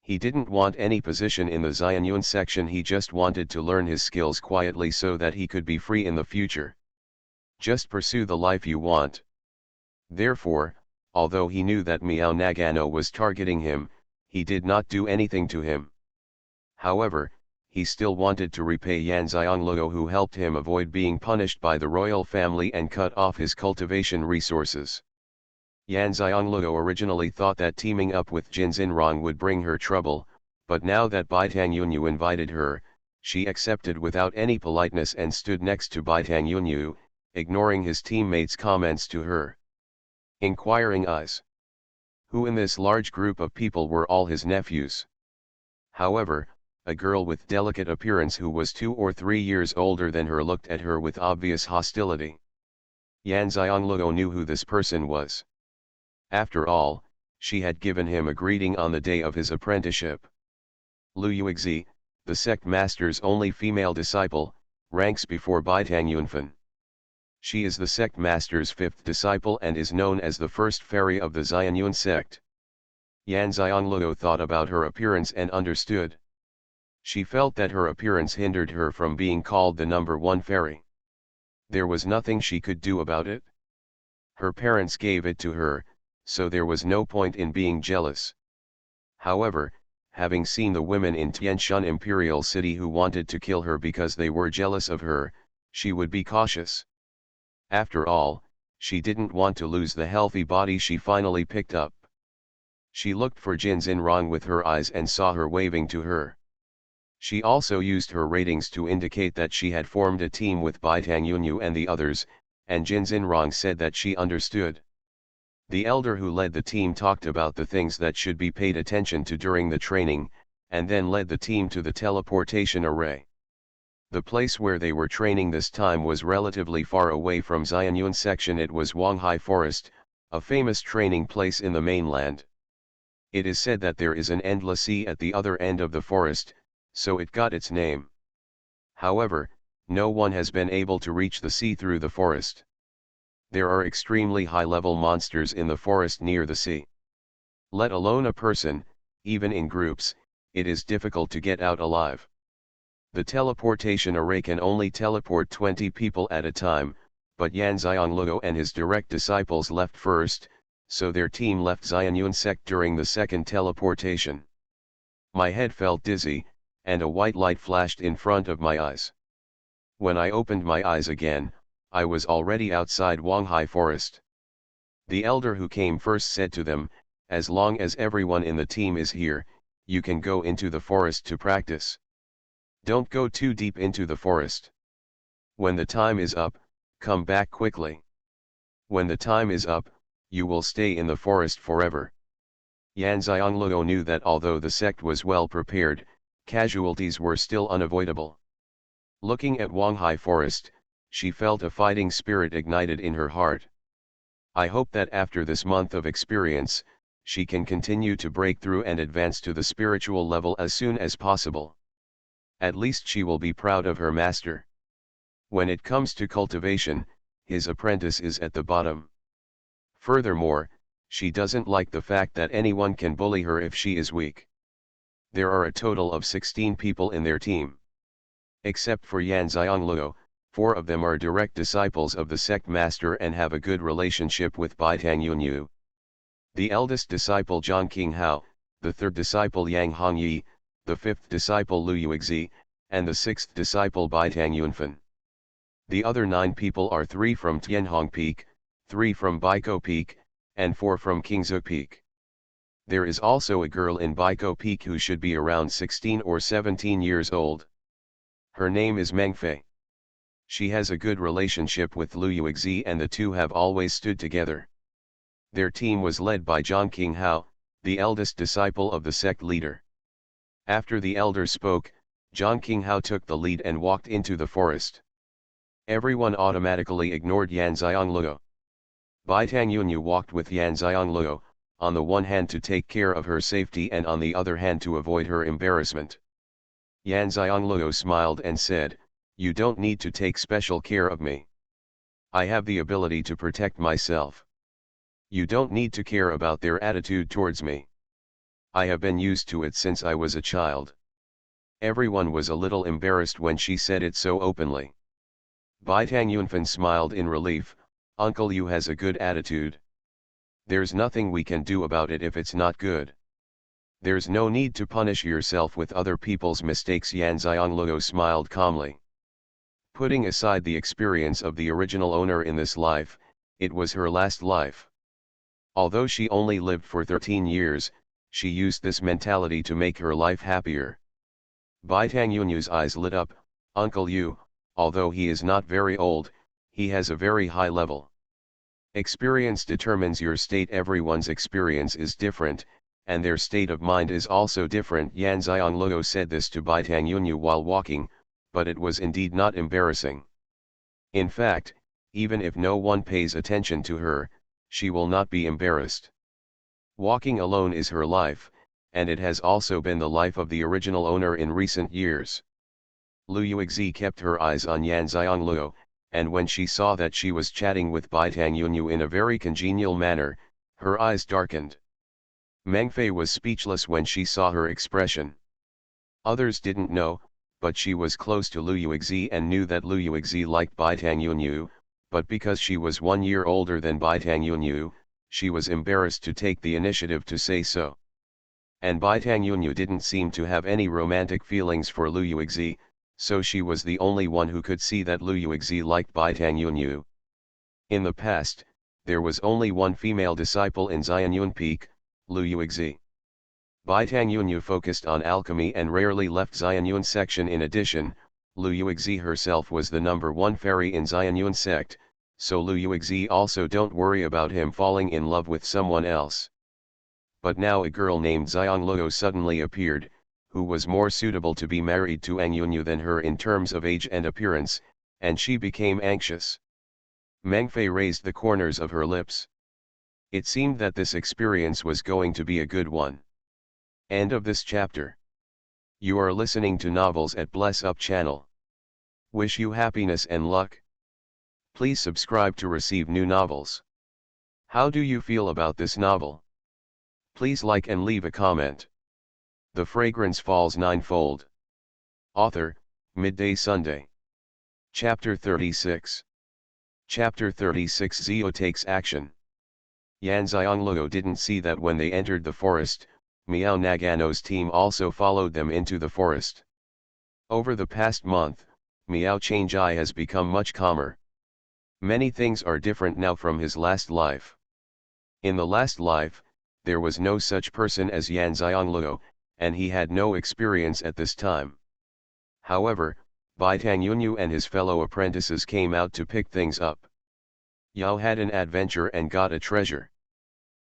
Speaker 1: He didn't want any position in the Xuanhuan section. He just wanted to learn his skills quietly so that he could be free in the future. Just pursue the life you want. Therefore, although he knew that Miao Nagano was targeting him, he did not do anything to him. However, he still wanted to repay Yanxiangluo, who helped him avoid being punished by the royal family and cut off his cultivation resources. Yanxiangluo originally thought that teaming up with Jin Xinrong would bring her trouble, but now that Bai Tangyunyu invited her, she accepted without any politeness and stood next to Bai Tangyunyu, ignoring his teammates' comments to her. Inquiring eyes. Who in this large group of people were all his nephews? However, a girl with delicate appearance who was 2 or 3 years older than her looked at her with obvious hostility. Yanxiangluo knew who this person was. After all, she had given him a greeting on the day of his apprenticeship. Lu Yuexi, the sect master's only female disciple, ranks before Bai Tangyunfan. She is the sect master's 5th disciple and is known as the first fairy of the Xuanhuan sect. Yanxiangluo thought about her appearance and understood. She felt that her appearance hindered her from being called the number 1 fairy. There was nothing she could do about it. Her parents gave it to her, so there was no point in being jealous. However, having seen the women in Tianshan Imperial City who wanted to kill her because they were jealous of her, she would be cautious. After all, She didn't want to lose the healthy body she finally picked up. She looked for Jin Xinrong with her eyes and saw her waving to her. She also used her ratings to indicate that she had formed a team with Bai Tangyunyu and the others, and Jin Xinrong said that she understood. The elder who led the team talked about the things that should be paid attention to during the training, and then led the team to the teleportation array. The place where they were training this time was relatively far away from Xianhuan section. It was Wanghai Forest, a famous training place in the mainland. It is said that there is an endless sea at the other end of the forest, so it got its name. However, no one has been able to reach the sea through the forest. There are extremely high-level monsters in the forest near the sea. Let alone a person, even in groups, it is difficult to get out alive. The teleportation array can only teleport 20 people at a time, but Yan Xiangluo and his direct disciples left first, so their team left Xianyuan sect during the second teleportation. My head felt dizzy, and a white light flashed in front of my eyes. When I opened my eyes again, I was already outside Wanghai Forest. The elder who came first said to them, "As long as everyone in the team is here, you can go into the forest to practice. Don't go too deep into the forest. When the time is up, come back quickly. When the time is up, you will stay in the forest forever." Yan Xiangluo knew that although the sect was well prepared, casualties were still unavoidable. Looking at Wanghai Forest, she felt a fighting spirit ignited in her heart. I hope that after this month of experience, she can continue to break through and advance to the spiritual level as soon as possible. At least she will be proud of her master. When it comes to cultivation, his apprentice is at the bottom. Furthermore, she doesn't like the fact that anyone can bully her if she is weak. There are a total of 16 people in their team. Except for Yan Xiangluo, 4 of them are direct disciples of the sect master and have a good relationship with Bai Tangyunyu. The eldest disciple Zhang Qinghao, the third disciple Yang Hongyi, the fifth disciple Lu Yuexi, and the sixth disciple Bai Tangyunfan. The other 9 people are 3 from Tianhong Peak, 3 from Baiko Peak, and 4 from Qingzhou Peak. There is also a girl in Baiko Peak who should be around 16 or 17 years old. Her name is Mengfei. She has a good relationship with Lu Yuexi and the two have always stood together. Their team was led by Zhang Qinghao, the eldest disciple of the sect leader. After the elder spoke, Zhang Qinghao took the lead and walked into the forest. Everyone automatically ignored Yan Xiangluo. Bai Tangyunyu walked with Yan Xiangluo, on the one hand to take care of her safety and on the other hand to avoid her embarrassment. Yan Xiangluo smiled and said, "You don't need to take special care of me. I have the ability to protect myself. You don't need to care about their attitude towards me. I have been used to it since I was a child." Everyone was a little embarrassed when she said it so openly. Bai Tangyunfan smiled in relief, "Uncle Yu has a good attitude. There's nothing we can do about it if it's not good. There's no need to punish yourself with other people's mistakes." Yan Xiangluo smiled calmly. Putting aside the experience of the original owner in this life, it was her last life. Although she only lived for 13 years, she used this mentality to make her life happier. Bai Tangyunyu's eyes lit up, "Uncle Yu, although he is not very old, he has a very high level. Experience determines your state. Everyone's experience is different, and their state of mind is also different." Yan Xiangluo said this to Bai Tangyunyu while walking, but it was indeed not embarrassing. In fact, even if no one pays attention to her, she will not be embarrassed. Walking alone is her life, and it has also been the life of the original owner in recent years. Lu Yuexi kept her eyes on Yan Xiangluo, and when she saw that she was chatting with Bai Tangyunyu in a very congenial manner, her eyes darkened. Mengfei was speechless when she saw her expression. Others didn't know, but she was close to Lu Yuexi and knew that Lu Yuexi liked Bai Tangyunyu, but because she was 1 year older than Bai Tangyunyu, she was embarrassed to take the initiative to say so. And Bai Tangyunyu didn't seem to have any romantic feelings for Lu Yuexi, so she was the only one who could see that Lu Yuexi liked Bai Tangyunyu. In the past, there was only one female disciple in Xianhuan Peak, Lu Yuexi. Bai Tangyunyu focused on alchemy and rarely left Xianyuan section. In addition, Lu Yuexi herself was the #1 fairy in Xianyuan sect, so Lu Yuexi also don't worry about him falling in love with someone else. But now a girl named Xiangluo suddenly appeared, who was more suitable to be married to Angyunyu than her in terms of age and appearance, and she became anxious. Mengfei raised the corners of her lips. It seemed that this experience was going to be a good one. End of this chapter. You are listening to Novels at Bless Up channel. Wish you happiness and luck. Please subscribe to receive new novels. How do you feel about this novel? Please like and leave a comment. The Fragrance Falls Ninefold. Author, Midday Sunday. Chapter 36. Chapter 36. Zio takes action. Yan Xiangluo didn't see that when they entered the forest, Miao Nagano's team also followed them into the forest. Over the past month, Miao Changjai has become much calmer. Many things are different now from his last life. In the last life, there was no such person as Yan Xiangluo, and he had no experience at this time. However, Bai Tangyunyu and his fellow apprentices came out to pick things up. Yao had an adventure and got a treasure.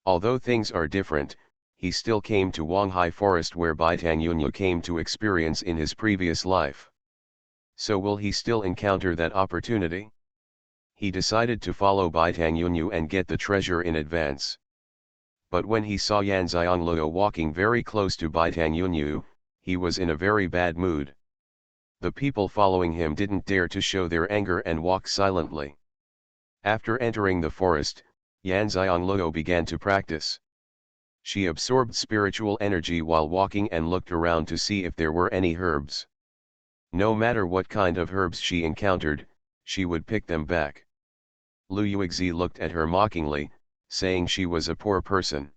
Speaker 1: Although things are different, he still came to Wanghai Forest where Bai Tangyunyu came to experience in his previous life. So will he still encounter that opportunity? He decided to follow Bai Tangyunyu and get the treasure in advance. But when he saw Yan Xiangluo walking very close to Bai Tangyunyu, he was in a very bad mood. The people following him didn't dare to show their anger and walk silently. After entering the forest, Yan Xiangluo began to practice. She absorbed spiritual energy while walking and looked around to see if there were any herbs. No matter what kind of herbs she encountered, she would pick them back. Lu Yuexi looked at her mockingly, saying she was a poor person.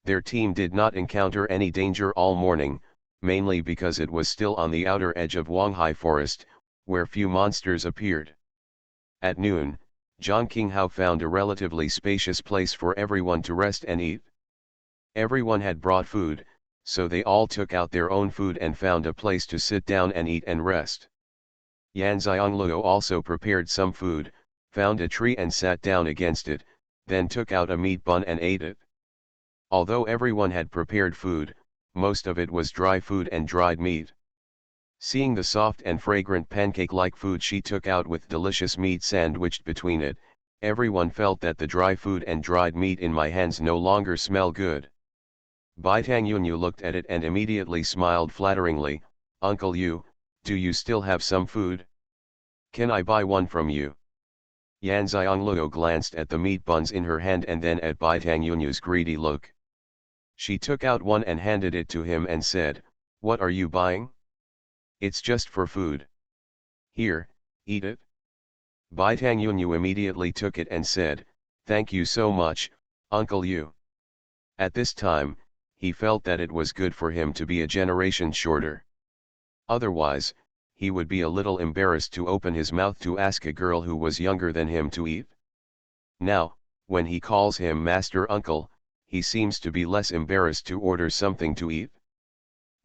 Speaker 1: Their team did not encounter any danger all morning, mainly because it was still on the outer edge of Wanghai Forest, where few monsters appeared. At noon, Zhang Qinghao found a relatively spacious place for everyone to rest and eat. Everyone had brought food, so they all took out their own food and found a place to sit down and eat and rest. Yan Xiangluo also prepared some food, found a tree and sat down against it, then took out a meat bun and ate it. Although everyone had prepared food, most of it was dry food and dried meat. Seeing the soft and fragrant pancake-like food she took out with delicious meat sandwiched between it, everyone felt that the dry food and dried meat in my hands no longer smell good. Bai Tangyunyu looked at it and immediately smiled flatteringly. "Uncle Yu, do you still have some food? Can I buy one from you?" Yan Xiangluo glanced at the meat buns in her hand and then at Bai Tangyunyu's greedy look. She took out one and handed it to him and said, "What are you buying?" "It's just for food." "Here, eat it." Bai Tangyunyu immediately took it and said, "Thank you so much, Uncle Yu." At this time, he felt that it was good for him to be a generation shorter. Otherwise, he would be a little embarrassed to open his mouth to ask a girl who was younger than him to eat. Now, when he calls him Master Uncle, he seems to be less embarrassed to order something to eat.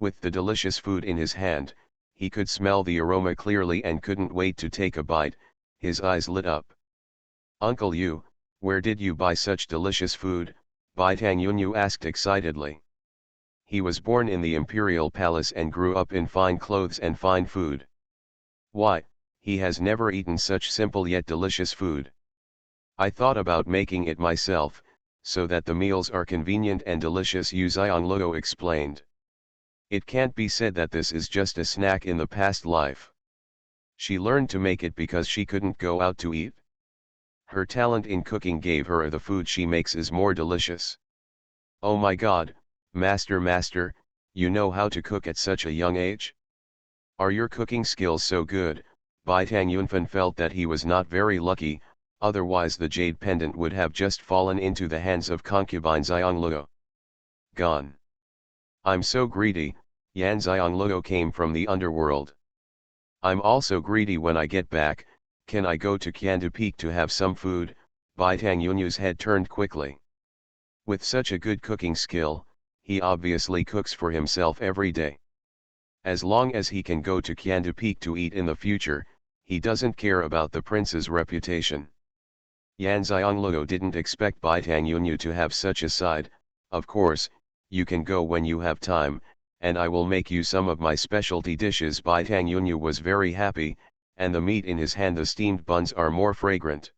Speaker 1: With the delicious food in his hand, he could smell the aroma clearly and couldn't wait to take a bite. His eyes lit up. "Uncle Yu, where did you buy such delicious food?" Bai Tangyunyu asked excitedly. "He was born in the imperial palace and grew up in fine clothes and fine food. Why, he has never eaten such simple yet delicious food. I thought about making it myself, so that the meals are convenient and delicious," Yu Xiangluo explained. "It can't be said that this is just a snack in the past life. She learned to make it because she couldn't go out to eat. Her talent in cooking gave her the food she makes is more delicious." "Oh my God, Master, you know how to cook at such a young age? Are your cooking skills so good?" Bai Tangyunfan felt that he was not very lucky, otherwise the jade pendant would have just fallen into the hands of concubine Xiangluo. Gone. "I'm so greedy." Yan Xiangluo came from the underworld. "I'm also greedy when I get back," Can I go to Kiandu Peak to have some food? Bai Tangyunyu's head turned quickly. With such a good cooking skill, he obviously cooks for himself every day. As long as he can go to Kiandu Peak to eat in the future, he doesn't care about the prince's reputation. Yan Xiongluo didn't expect Bai Tangyunyu to have such a side. Of course, you can go when you have time, and I will make you some of my specialty dishes. Bai Tangyunyu was very happy, and the meat in his hand, the steamed buns, are more fragrant.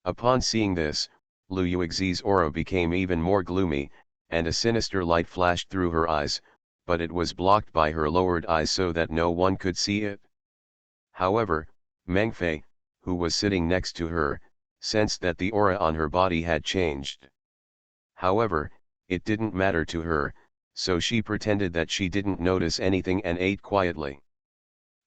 Speaker 1: Upon seeing this, Lu Yuxi's aura became even more gloomy, and a sinister light flashed through her eyes, but it was blocked by her lowered eyes so that no one could see it. However, Meng Fei, who was sitting next to her, sensed that the aura on her body had changed. However, it didn't matter to her, so she pretended that she didn't notice anything and ate quietly.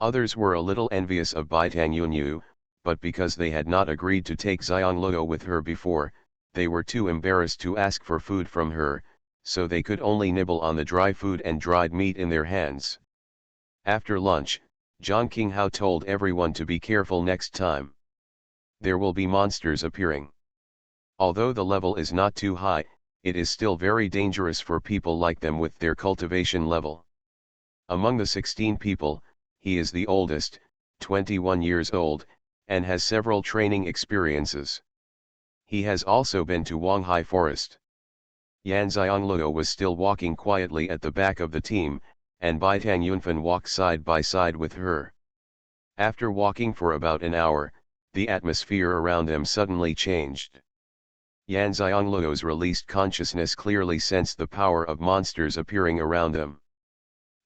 Speaker 1: Others were a little envious of Bai Tangyunyu, but because they had not agreed to take Xiongluo with her before, they were too embarrassed to ask for food from her, so they could only nibble on the dry food and dried meat in their hands. After lunch, Zhang Qinghao told everyone to be careful next time. There will be monsters appearing. Although the level is not too high, it is still very dangerous for people like them with their cultivation level. Among the 16 people, he is the oldest, 21 years old, and has several training experiences. He has also been to Wanghai Forest. Yan Xiongluo was still walking quietly at the back of the team, and Bai Tangyunfen walked side by side with her. After walking for about an hour, the atmosphere around them suddenly changed. Yan Xiongluo's released consciousness clearly sensed the power of monsters appearing around them.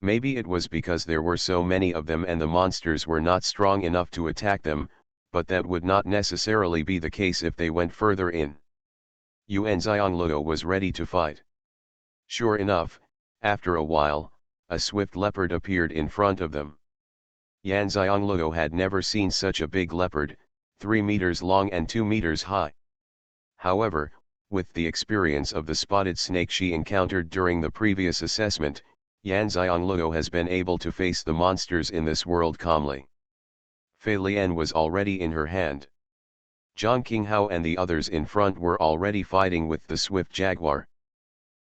Speaker 1: Maybe it was because there were so many of them and the monsters were not strong enough to attack them, but that would not necessarily be the case if they went further in. Yuan Xiongluo was ready to fight. Sure enough, after a while, a swift leopard appeared in front of them. Yan Xiongluo had never seen such a big leopard, 3 meters long and 2 meters high. However, with the experience of the spotted snake she encountered during the previous assessment, Yan Xiongluo has been able to face the monsters in this world calmly. Fei Lian was already in her hand. Zhang Qinghao and the others in front were already fighting with the swift jaguar.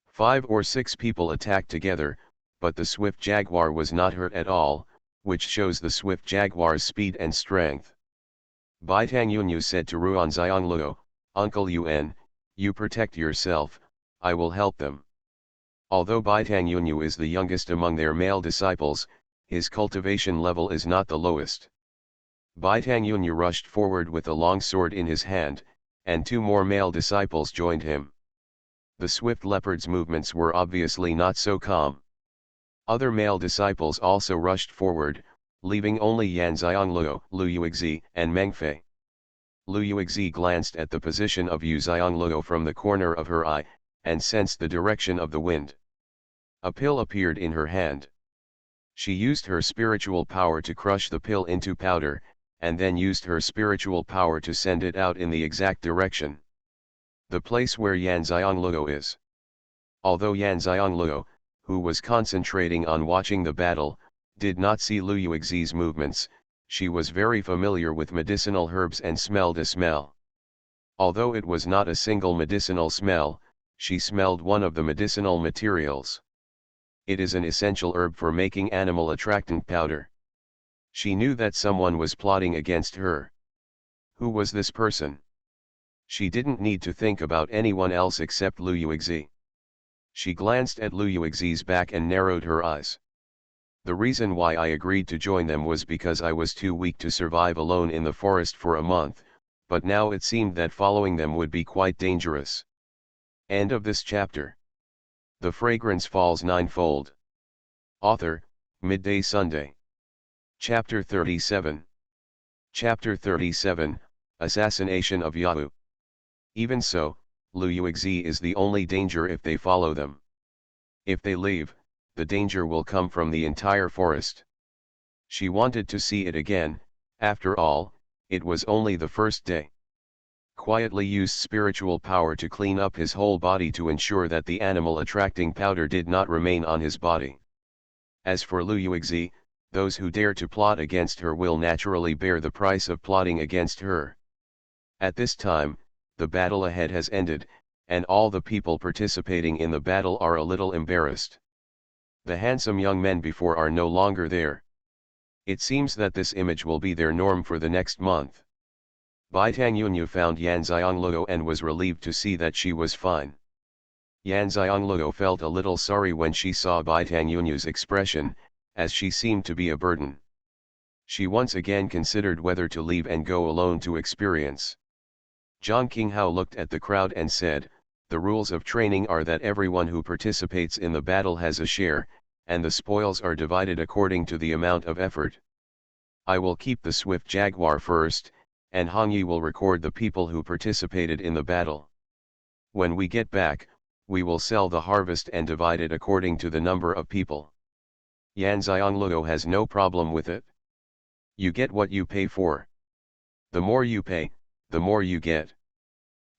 Speaker 1: 5 or 6 people attacked together, but the swift jaguar was not hurt at all, which shows the swift jaguar's speed and strength. Bai Tangyunyu said to Ruan Xiongluo, "Uncle Yuan, you protect yourself, I will help them." Although Bai Tangyunyu is the youngest among their male disciples, his cultivation level is not the lowest. Bai Tangyunyu rushed forward with a long sword in his hand, and 2 more male disciples joined him. The swift leopard's movements were obviously not so calm. Other male disciples also rushed forward, leaving only Yan Xiongluo, Lu Yuxi, and Meng Fei. Lu Yuxi glanced at the position of Yu Xiongluo from the corner of her eye, and sensed the direction of the wind. A pill appeared in her hand. She used her spiritual power to crush the pill into powder, and then used her spiritual power to send it out in the exact direction. The place where Yan Xiongluo is. Although Yan Xiongluo, who was concentrating on watching the battle, did not see Lu Yuxi's movements, she was very familiar with medicinal herbs and smelled a smell. Although it was not a single medicinal smell, she smelled one of the medicinal materials. It is an essential herb for making animal attractant powder. She knew that someone was plotting against her. Who was this person? She didn't need to think about anyone else except Lu Yuxi. She glanced at Lu Yuxi's back and narrowed her eyes. The reason why I agreed to join them was because I was too weak to survive alone in the forest for a month, but now it seemed that following them would be quite dangerous. End of this chapter. The Fragrance Falls Ninefold. Author, Midday Sunday. Chapter 37. Chapter 37, Assassination of Yahoo. Even so, Lu Yuxi is the only danger if they follow them. If they leave, the danger will come from the entire forest. She wanted to see it again, after all, it was only the first day. Quietly used spiritual power to clean up his whole body to ensure that the animal attracting powder did not remain on his body. As for Lu Yuxi, those who dare to plot against her will naturally bear the price of plotting against her. At this time, the battle ahead has ended, and all the people participating in the battle are a little embarrassed. The handsome young men before are no longer there. It seems that this image will be their norm for the next month. Bai Tangyunyu found Yan Xiongluo and was relieved to see that she was fine. Yan Xiongluo felt a little sorry when she saw Bai Tangyunyu's expression, as she seemed to be a burden. She once again considered whether to leave and go alone to experience. Zhang Qinghao looked at the crowd and said, "The rules of training are that everyone who participates in the battle has a share, and the spoils are divided according to the amount of effort. I will keep the swift jaguar first, and Hongyi will record the people who participated in the battle. When we get back, we will sell the harvest and divide it according to the number of people. Yan Xiongluo has no problem with it. You get what you pay for. The more you pay, the more you get.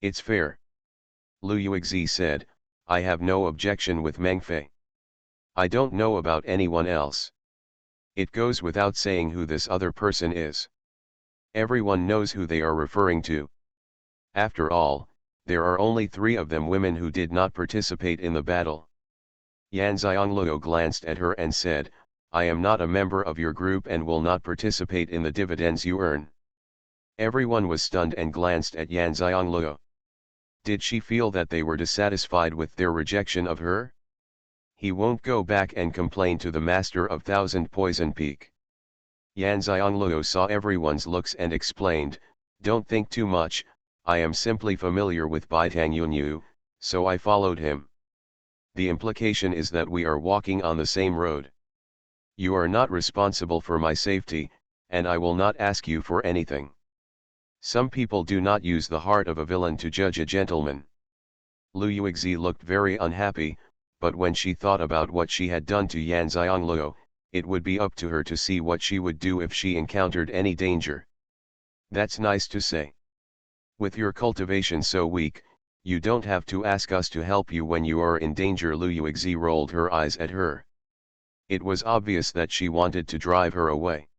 Speaker 1: It's fair." Lu Yuexi said, "I have no objection with Meng Fei. I don't know about anyone else. It goes without saying who this other person is. Everyone knows who they are referring to. After all, there are only 3 of them women who did not participate in the battle." Yan Xiongluo glanced at her and said, "I am not a member of your group and will not participate in the dividends you earn." Everyone was stunned and glanced at Yan Xiongluo. Did she feel that they were dissatisfied with their rejection of her? He won't go back and complain to the master of Thousand Poison Peak. Yan Xiongluo saw everyone's looks and explained, "Don't think too much, I am simply familiar with Bai Tangyunyu, so I followed him. The implication is that we are walking on the same road. You are not responsible for my safety, and I will not ask you for anything." Some people do not use the heart of a villain to judge a gentleman. Lu Yuexi looked very unhappy, but when she thought about what she had done to Yan Xiongluo, it would be up to her to see what she would do if she encountered any danger. "That's nice to say. With your cultivation so weak, you don't have to ask us to help you when you are in danger." Lu Yuexi rolled her eyes at her. It was obvious that she wanted to drive her away.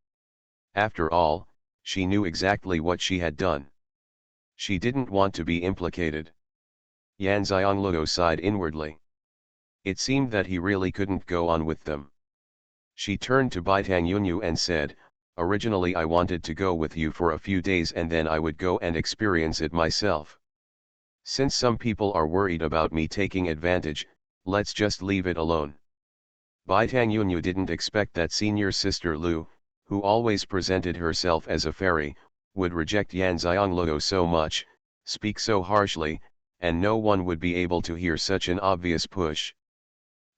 Speaker 1: After all, she knew exactly what she had done. She didn't want to be implicated. Yan Xiongluo sighed inwardly. It seemed that he really couldn't go on with them. She turned to Bai Tangyunyu and said, "Originally I wanted to go with you for a few days and then I would go and experience it myself. Since some people are worried about me taking advantage, let's just leave it alone." Bai Tangyunyu didn't expect that senior sister Lu, who always presented herself as a fairy, would reject Yan Xiongluo so much, speak so harshly, and no one would be able to hear such an obvious push.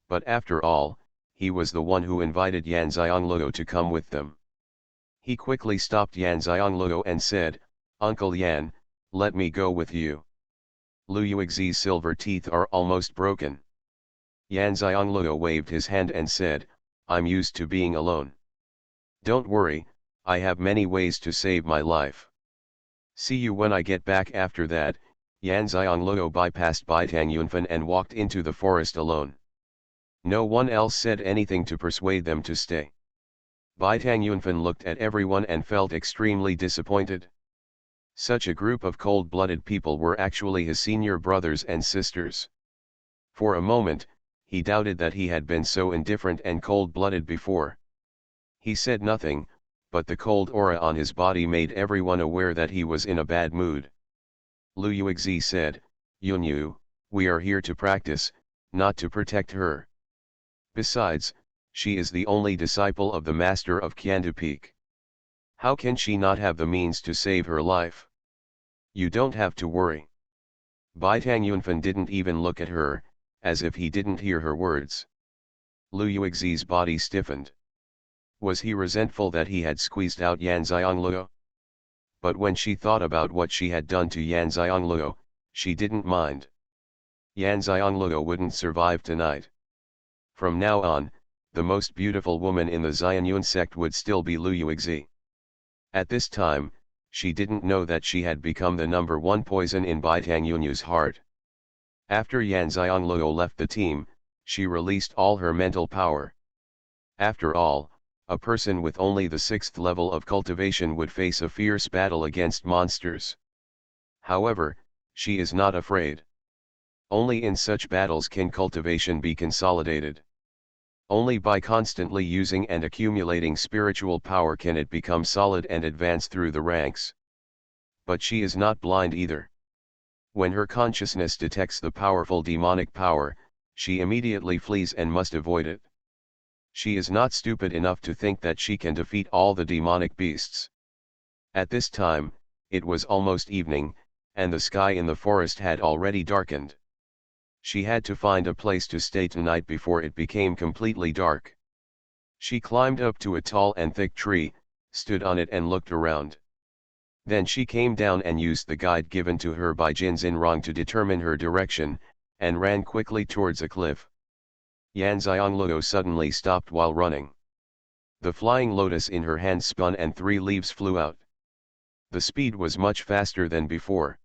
Speaker 1: But after all, he was the one who invited Yan Xiongluo to come with them. He quickly stopped Yan Xiongluo and said, "Uncle Yan, let me go with you." Lu Yuexi's silver teeth are almost broken. Yan Xiongluo waved his hand and said, "I'm used to being alone. Don't worry, I have many ways to save my life. See you when I get back." After that, Yan Xiongluo bypassed Bai Tangyunfen and walked into the forest alone. No one else said anything to persuade them to stay. Bai Tangyunfen looked at everyone and felt extremely disappointed. Such a group of cold-blooded people were actually his senior brothers and sisters. For a moment, he doubted that he had been so indifferent and cold-blooded before. He said nothing, but the cold aura on his body made everyone aware that he was in a bad mood. Lu Yuexi said, "Yunyu, we are here to practice, not to protect her. Besides, she is the only disciple of the master of Qiandu Peak. How can she not have the means to save her life? You don't have to worry." Bai Tangyunfen didn't even look at her, as if he didn't hear her words. Lu Yuexi's body stiffened. Was he resentful that he had squeezed out Yan Xiongluo? But when she thought about what she had done to Yan Xiongluo, she didn't mind. Yan Xiongluo wouldn't survive tonight. From now on, the most beautiful woman in the Xianyun sect would still be Lu Yuexi. At this time, she didn't know that she had become the #1 poison in Bai Tangyunyu's heart. After Yan Xiongluo left the team, she released all her mental power. After all, a person with only the 6th level of cultivation would face a fierce battle against monsters. However, she is not afraid. Only in such battles can cultivation be consolidated. Only by constantly using and accumulating spiritual power can it become solid and advance through the ranks. But she is not blind either. When her consciousness detects the powerful demonic power, she immediately flees and must avoid it. She is not stupid enough to think that she can defeat all the demonic beasts. At this time, it was almost evening, and the sky in the forest had already darkened. She had to find a place to stay tonight before it became completely dark. She climbed up to a tall and thick tree, stood on it and looked around. Then she came down and used the guide given to her by Jin Xinrong to determine her direction, and ran quickly towards a cliff. Yan Xiangloo suddenly stopped while running. The flying lotus in her hand spun and 3 leaves flew out. The speed was much faster than before.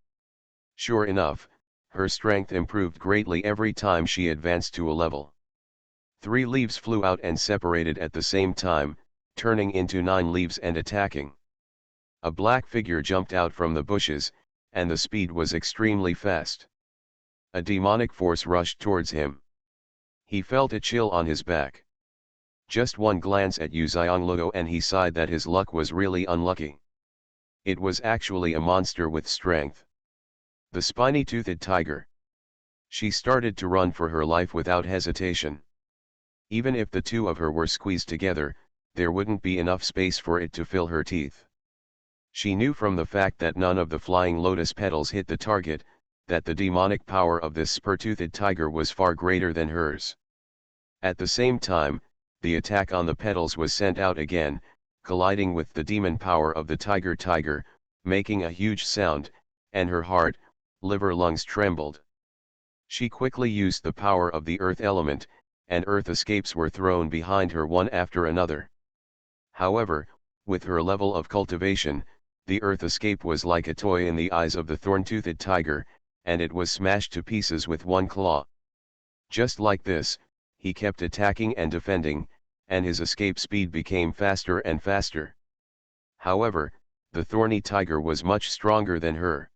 Speaker 1: Sure enough, her strength improved greatly every time she advanced to a level. 3 leaves flew out and separated at the same time, turning into 9 leaves and attacking. A black figure jumped out from the bushes, and the speed was extremely fast. A demonic force rushed towards him. He felt a chill on his back. Just one glance at Yu Xiangloo and he sighed that his luck was really unlucky. It was actually a monster with strength. The spiny-toothed tiger. She started to run for her life without hesitation. Even if the two of her were squeezed together, there wouldn't be enough space for it to fill her teeth. She knew from the fact that none of the flying lotus petals hit the target, that the demonic power of this spur-toothed tiger was far greater than hers. At the same time, the attack on the petals was sent out again, colliding with the demon power of the tiger, making a huge sound, and her heart, liver, lungs trembled. She quickly used the power of the earth element, and earth escapes were thrown behind her one after another. However, with her level of cultivation, the earth escape was like a toy in the eyes of the thorn-toothed tiger, and it was smashed to pieces with one claw. Just like this, he kept attacking and defending, and his escape speed became faster and faster. However, the thorny tiger was much stronger than her.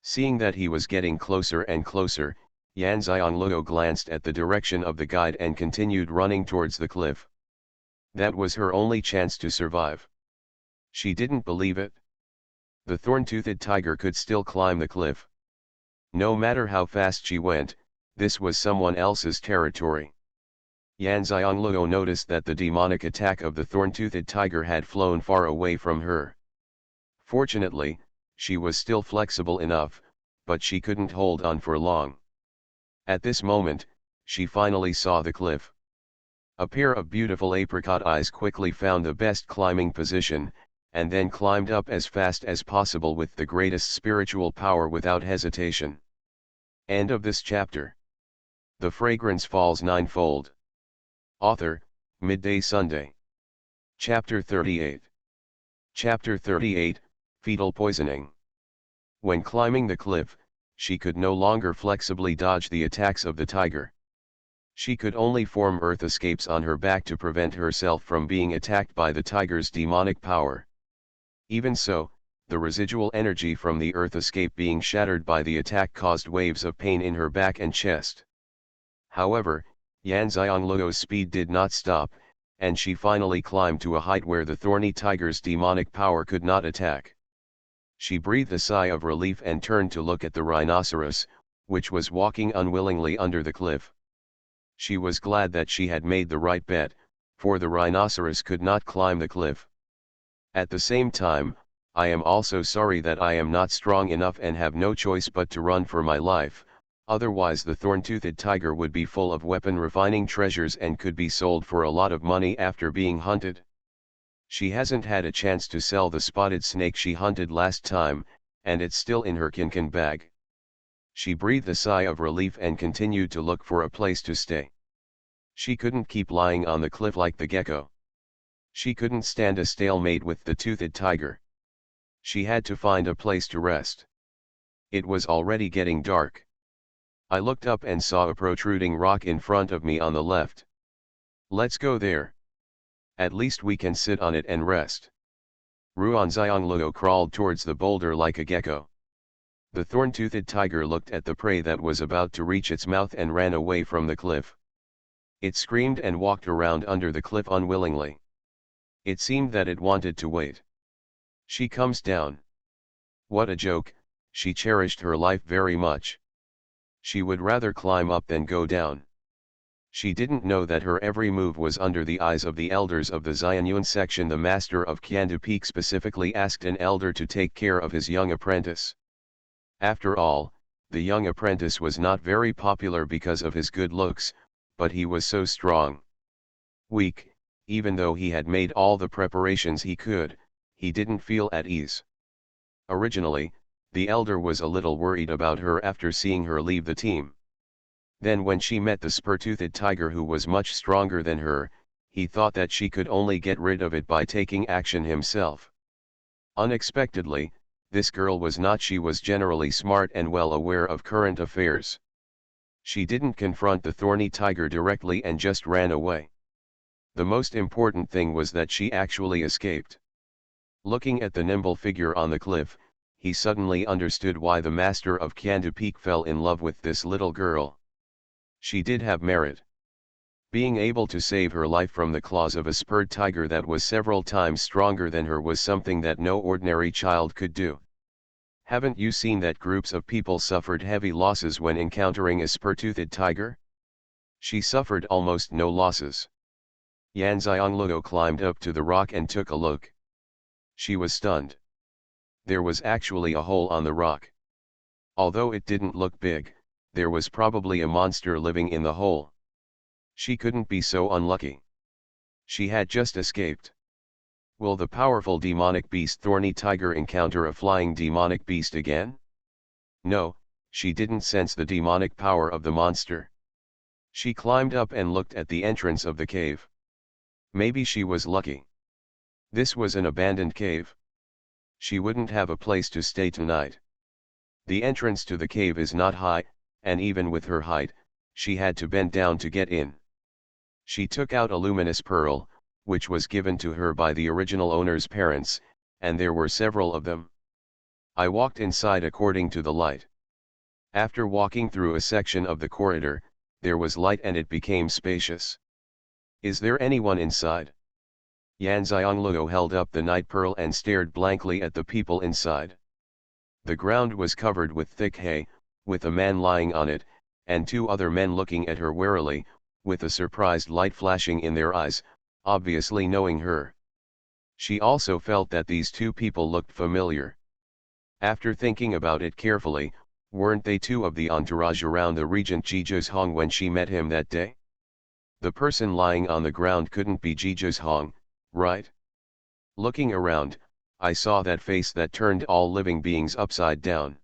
Speaker 1: Seeing that he was getting closer and closer, Yan Xiangloo glanced at the direction of the guide and continued running towards the cliff. That was her only chance to survive. She didn't believe it. The thorn-toothed tiger could still climb the cliff. No matter how fast she went, this was someone else's territory. Yan Xiangloo noticed that the demonic attack of the thorn-toothed tiger had flown far away from her. Fortunately, she was still flexible enough, but she couldn't hold on for long. At this moment, she finally saw the cliff. A pair of beautiful apricot eyes quickly found the best climbing position, and then climbed up as fast as possible with the greatest spiritual power without hesitation. End of this chapter. The Fragrance Falls Ninefold. Author, Midday Sunday. Chapter 38. Chapter 38, Fetal Poisoning. When climbing the cliff, she could no longer flexibly dodge the attacks of the tiger. She could only form earth escapes on her back to prevent herself from being attacked by the tiger's demonic power. Even so, the residual energy from the earth escape being shattered by the attack caused waves of pain in her back and chest. However, Yan Xiangloo's speed did not stop, and she finally climbed to a height where the thorny tiger's demonic power could not attack. She breathed a sigh of relief and turned to look at the rhinoceros, which was walking unwillingly under the cliff. She was glad that she had made the right bet, for the rhinoceros could not climb the cliff. At the same time, I am also sorry that I am not strong enough and have no choice but to run for my life, otherwise the thorn-toothed tiger would be full of weapon refining treasures and could be sold for a lot of money after being hunted. She hasn't had a chance to sell the spotted snake she hunted last time, and it's still in her kinkin bag. She breathed a sigh of relief and continued to look for a place to stay. She couldn't keep lying on the cliff like the gecko. She couldn't stand a stalemate with the toothed tiger. She had to find a place to rest. It was already getting dark. I looked up and saw a protruding rock in front of me on the left. Let's go there. At least we can sit on it and rest. Ruan Xiangloo crawled towards the boulder like a gecko. The thorn-toothed tiger looked at the prey that was about to reach its mouth and ran away from the cliff. It screamed and walked around under the cliff unwillingly. It seemed that it wanted to wait. She comes down. What a joke, she cherished her life very much. She would rather climb up than go down. She didn't know that her every move was under the eyes of the elders of the Xuanhuan section. The master of Qiandu Peak specifically asked an elder to take care of his young apprentice. After all, the young apprentice was not very popular because of his good looks, but he was so strong. Weak, even though he had made all the preparations he could, he didn't feel at ease. Originally, the elder was a little worried about her after seeing her leave the team. Then when she met the spur-toothed tiger who was much stronger than her, he thought that she could only get rid of it by taking action himself. Unexpectedly, this girl was not. She was generally smart and well aware of current affairs. She didn't confront the thorny tiger directly and just ran away. The most important thing was that she actually escaped. Looking at the nimble figure on the cliff, he suddenly understood why the master of Qiandu Peak fell in love with this little girl. She did have merit. Being able to save her life from the claws of a spurred tiger that was several times stronger than her was something that no ordinary child could do. Haven't you seen that groups of people suffered heavy losses when encountering a spur-toothed tiger? She suffered almost no losses. Yan Xiangloo climbed up to the rock and took a look. She was stunned. There was actually a hole on the rock. Although it didn't look big, there was probably a monster living in the hole. She couldn't be so unlucky. She had just escaped. Will the powerful demonic beast Thorny Tiger encounter a flying demonic beast again? No, she didn't sense the demonic power of the monster. She climbed up and looked at the entrance of the cave. Maybe she was lucky. This was an abandoned cave. She wouldn't have a place to stay tonight. The entrance to the cave is not high, and even with her height, she had to bend down to get in. She took out a luminous pearl, which was given to her by the original owner's parents, and there were several of them. I walked inside according to the light. After walking through a section of the corridor, there was light and it became spacious. Is there anyone inside? Yan Xiangloo held up the night pearl and stared blankly at the people inside. The ground was covered with thick hay, with a man lying on it, and two other men looking at her warily, with a surprised light flashing in their eyes, obviously knowing her. She also felt that these two people looked familiar. After thinking about it carefully, weren't they two of the entourage around the regent Xuanhuan when she met him that day? The person lying on the ground couldn't be Xuanhuan, right? Looking around, I saw that face that turned all living beings upside down.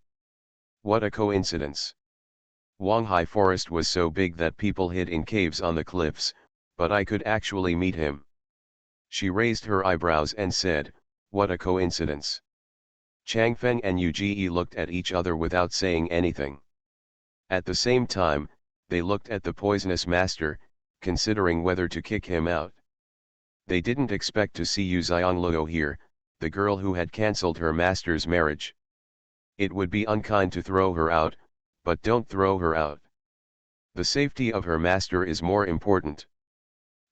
Speaker 1: What a coincidence. Wanghai Forest was so big that people hid in caves on the cliffs, but I could actually meet him. She raised her eyebrows and said, what a coincidence. Changfeng and Yu looked at each other without saying anything. At the same time, they looked at the poisonous master, considering whether to kick him out. They didn't expect to see Yu Xiangloo here, the girl who had cancelled her master's marriage. It would be unkind to throw her out, but don't throw her out. The safety of her master is more important.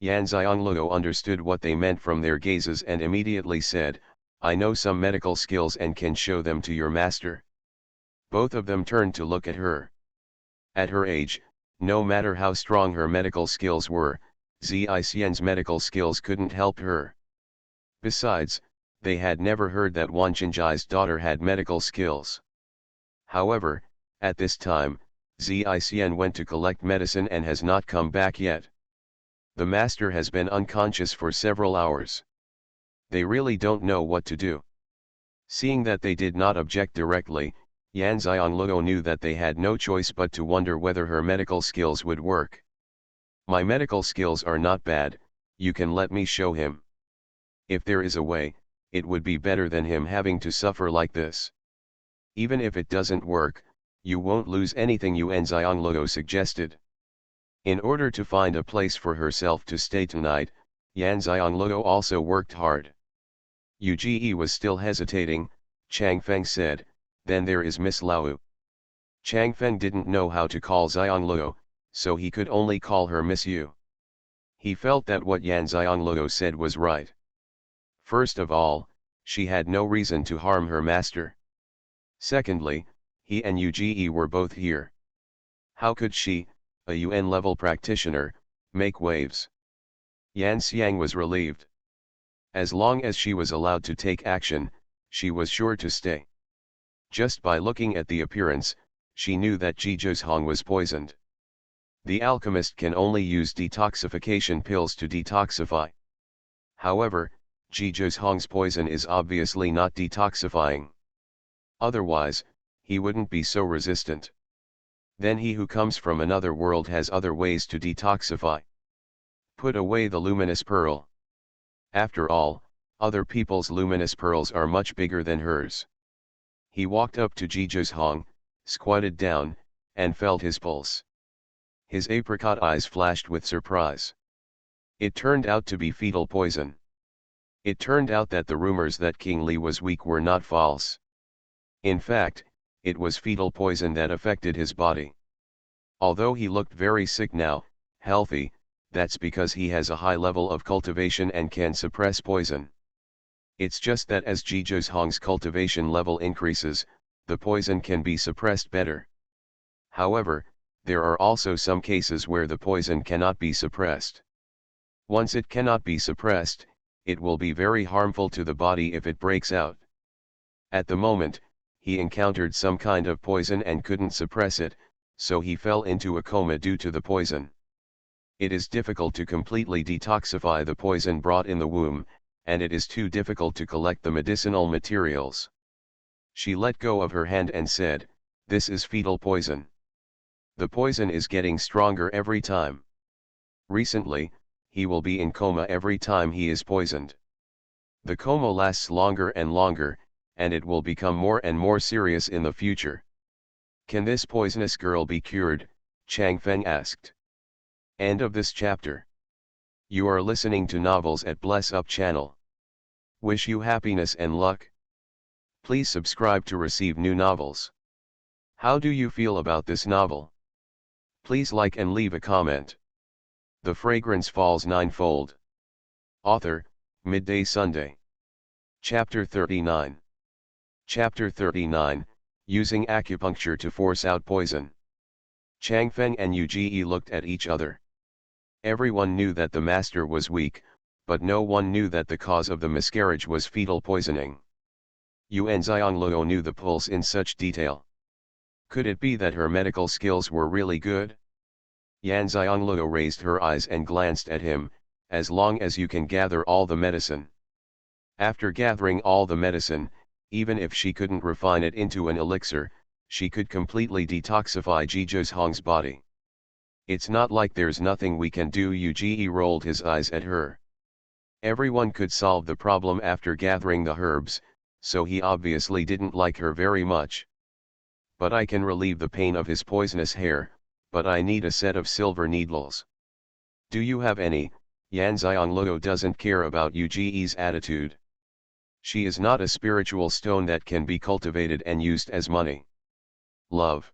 Speaker 1: Yan Xiangloo understood what they meant from their gazes and immediately said, I know some medical skills and can show them to your master. Both of them turned to look at her. At her age, no matter how strong her medical skills were, Xianxian's medical skills couldn't help her. Besides, they had never heard that Wan Chenjai's daughter had medical skills. However, at this time, Xianxian went to collect medicine and has not come back yet. The master has been unconscious for several hours. They really don't know what to do. Seeing that they did not object directly, Yan Xiangloo knew that they had no choice but to wonder whether her medical skills would work. My medical skills are not bad, you can let me show him. If there is a way, it would be better than him having to suffer like this. Even if it doesn't work, you won't lose anything, Yan Xiangloo suggested. In order to find a place for herself to stay tonight, Yan Xianglou also worked hard. Uge was still hesitating. Chang Feng said, then there is Miss Lao. Chang Feng didn't know how to call Xianglou, so he could only call her Miss Yu. He felt that what Yan Xianglou said was right. First of all, she had no reason to harm her master. Secondly, he and Uge were both here. How could she, a UN-level practitioner, make waves? Yan Xiang was relieved. As long as she was allowed to take action, she was sure to stay. Just by looking at the appearance, she knew that Zhizhong was poisoned. The alchemist can only use detoxification pills to detoxify. However, Zhizhong's poison is obviously not detoxifying. Otherwise, he wouldn't be so resistant. Then he who comes from another world has other ways to detoxify. Put away the luminous pearl. After all, other people's luminous pearls are much bigger than hers. He walked up to Zhizhong, squatted down, and felt his pulse. His apricot eyes flashed with surprise. It turned out to be fetal poison. It turned out that the rumors that King Li was weak were not false. In fact, it was fetal poison that affected his body. Although he looked very sick now, healthy, that's because he has a high level of cultivation and can suppress poison. It's just that as Zhizhong's cultivation level increases, the poison can be suppressed better. However, there are also some cases where the poison cannot be suppressed. Once it cannot be suppressed, it will be very harmful to the body if it breaks out. At the moment, he encountered some kind of poison and couldn't suppress it, so he fell into a coma due to the poison. It is difficult to completely detoxify the poison brought in the womb, and it is too difficult to collect the medicinal materials. She let go of her hand and said, "This is fetal poison. The poison is getting stronger every time. Recently, he will be in coma every time he is poisoned. The coma lasts longer and longer, and it will become more and more serious in the future." "Can this poisonous girl be cured?" Chang Feng asked. End of this chapter. You are listening to novels at Bless Up channel. Wish you happiness and luck. Please subscribe to receive new novels. How do you feel about this novel? Please like and leave a comment. The Fragrance Falls Ninefold. Author, Midday Sunday. Chapter 39. Chapter 39, Using Acupuncture to Force Out Poison. Chang Feng and Uge looked at each other. Everyone knew that the master was weak, but no one knew that the cause of the miscarriage was fetal poisoning. Yuan Xianglou knew the pulse in such detail. Could it be that her medical skills were really good? Yan Xianglou raised her eyes and glanced at him, "As long as you can gather all the medicine." After gathering all the medicine, even if she couldn't refine it into an elixir, she could completely detoxify Zhizhong's body. "It's not like there's nothing we can do." Uge rolled his eyes at her. Everyone could solve the problem after gathering the herbs, so he obviously didn't like her very much. "But I can relieve the pain of his poisonous hair, but I need a set of silver needles. Do you have any?" Yan Xianglou doesn't care about Uge's attitude. She is not a spiritual stone that can be cultivated and used as money. "Love."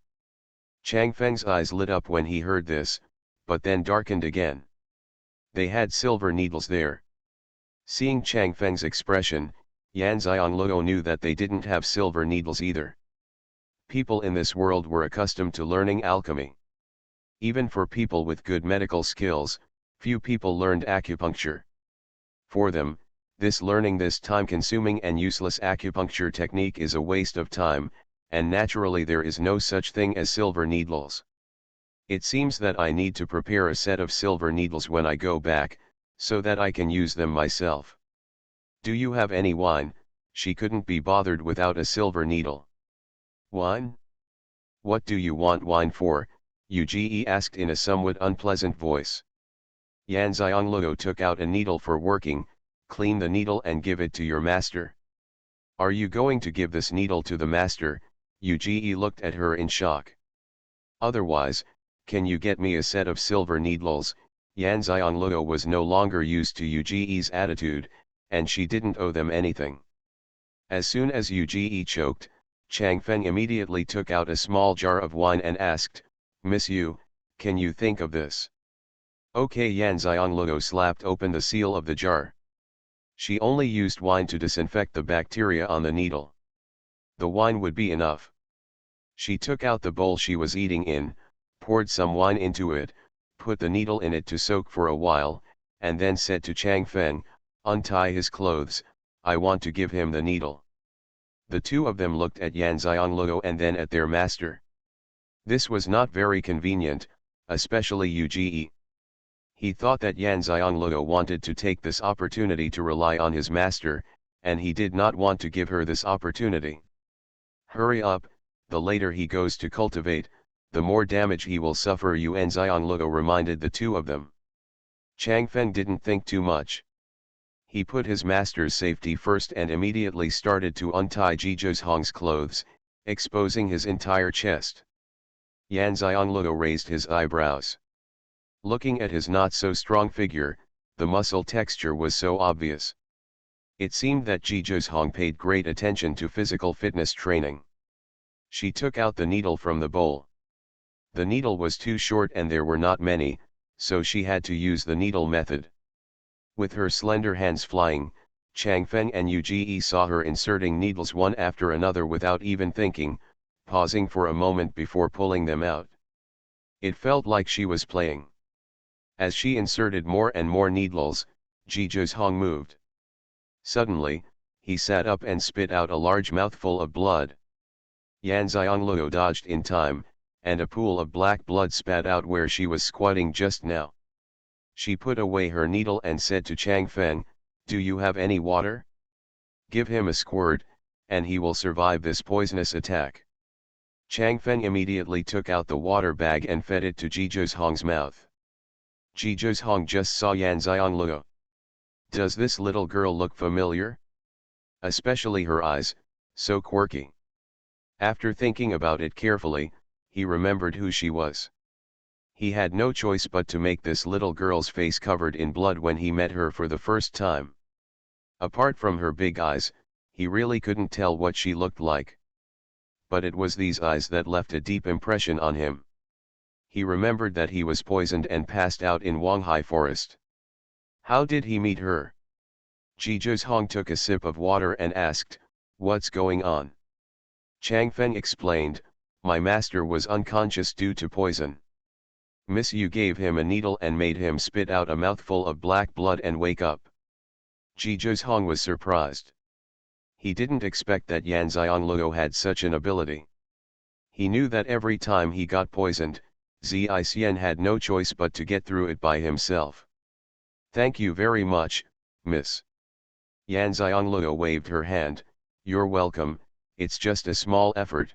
Speaker 1: Chang Feng's eyes lit up when he heard this, but then darkened again. They had silver needles there. Seeing Chang Feng's expression, Yan Xianglou knew that they didn't have silver needles either. People in this world were accustomed to learning alchemy. Even for people with good medical skills, few people learned acupuncture. For them, this learning this time-consuming and useless acupuncture technique is a waste of time, and naturally there is no such thing as silver needles. "It seems that I need to prepare a set of silver needles when I go back, so that I can use them myself. Do you have any wine?" She couldn't be bothered without a silver needle. "Wine? What do you want wine for?" Uge asked in a somewhat unpleasant voice. Yan Xianglou took out a needle for working. "Clean the needle and give it to your master." "Are you going to give this needle to the master?" Uge looked at her in shock. "Otherwise, can you get me a set of silver needles?" Yan Xianglue was no longer used to Uge's attitude, and she didn't owe them anything. As soon as Uge choked, Chang Feng immediately took out a small jar of wine and asked, "Miss Yu, can you think of this?" Okay, Yan Xianglue slapped open the seal of the jar. She only used wine to disinfect the bacteria on the needle. The wine would be enough. She took out the bowl she was eating in, poured some wine into it, put the needle in it to soak for a while, and then said to Chang Feng, "Untie his clothes, I want to give him the needle." The two of them looked at Yan Xianglue and then at their master. This was not very convenient, especially Uge. He thought that Yan Xianglue wanted to take this opportunity to rely on his master, and he did not want to give her this opportunity. Hurry up, the later he goes to cultivate, the more damage he will suffer. Yan Xianglue reminded the two of them. Chang Feng didn't think too much. He put his master's safety first and immediately started to untie Zhizhong's clothes, exposing his entire chest. Yan Xianglue raised his eyebrows. Looking at his not-so-strong figure, the muscle texture was so obvious. It seemed that Zhizhong paid great attention to physical fitness training. She took out the needle from the bowl. The needle was too short and there were not many, so she had to use the needle method. With her slender hands flying, Chang Feng and Uge saw her inserting needles one after another without even thinking, pausing for a moment before pulling them out. It felt like she was playing. As she inserted more and more needles, Zhizhong moved. Suddenly, he sat up and spit out a large mouthful of blood. Yan Xianglue dodged in time, and a pool of black blood spat out where she was squatting just now. She put away her needle and said to Chang Feng, "Do you have any water? Give him a squirt, and he will survive this poisonous attack." Chang Feng immediately took out the water bag and fed it to Zhizhong's mouth. Zhizhong just saw Yan Xianglue. Does this little girl look familiar? Especially her eyes, so quirky. After thinking about it carefully, he remembered who she was. He had no choice but to make this little girl's face covered in blood when he met her for the first time. Apart from her big eyes, he really couldn't tell what she looked like. But it was these eyes that left a deep impression on him. He remembered that he was poisoned and passed out in Wanghai Forest. How did he meet her? Zhizhong took a sip of water and asked, "What's going on?" Chang Feng explained, "My master was unconscious due to poison. Miss Yu gave him a needle and made him spit out a mouthful of black blood and wake up." Zhizhong was surprised. He didn't expect that Yan Xianglue had such an ability. He knew that every time he got poisoned, Xian had no choice but to get through it by himself. "Thank you very much, miss." Yan Xianglue waved her hand, "You're welcome, it's just a small effort.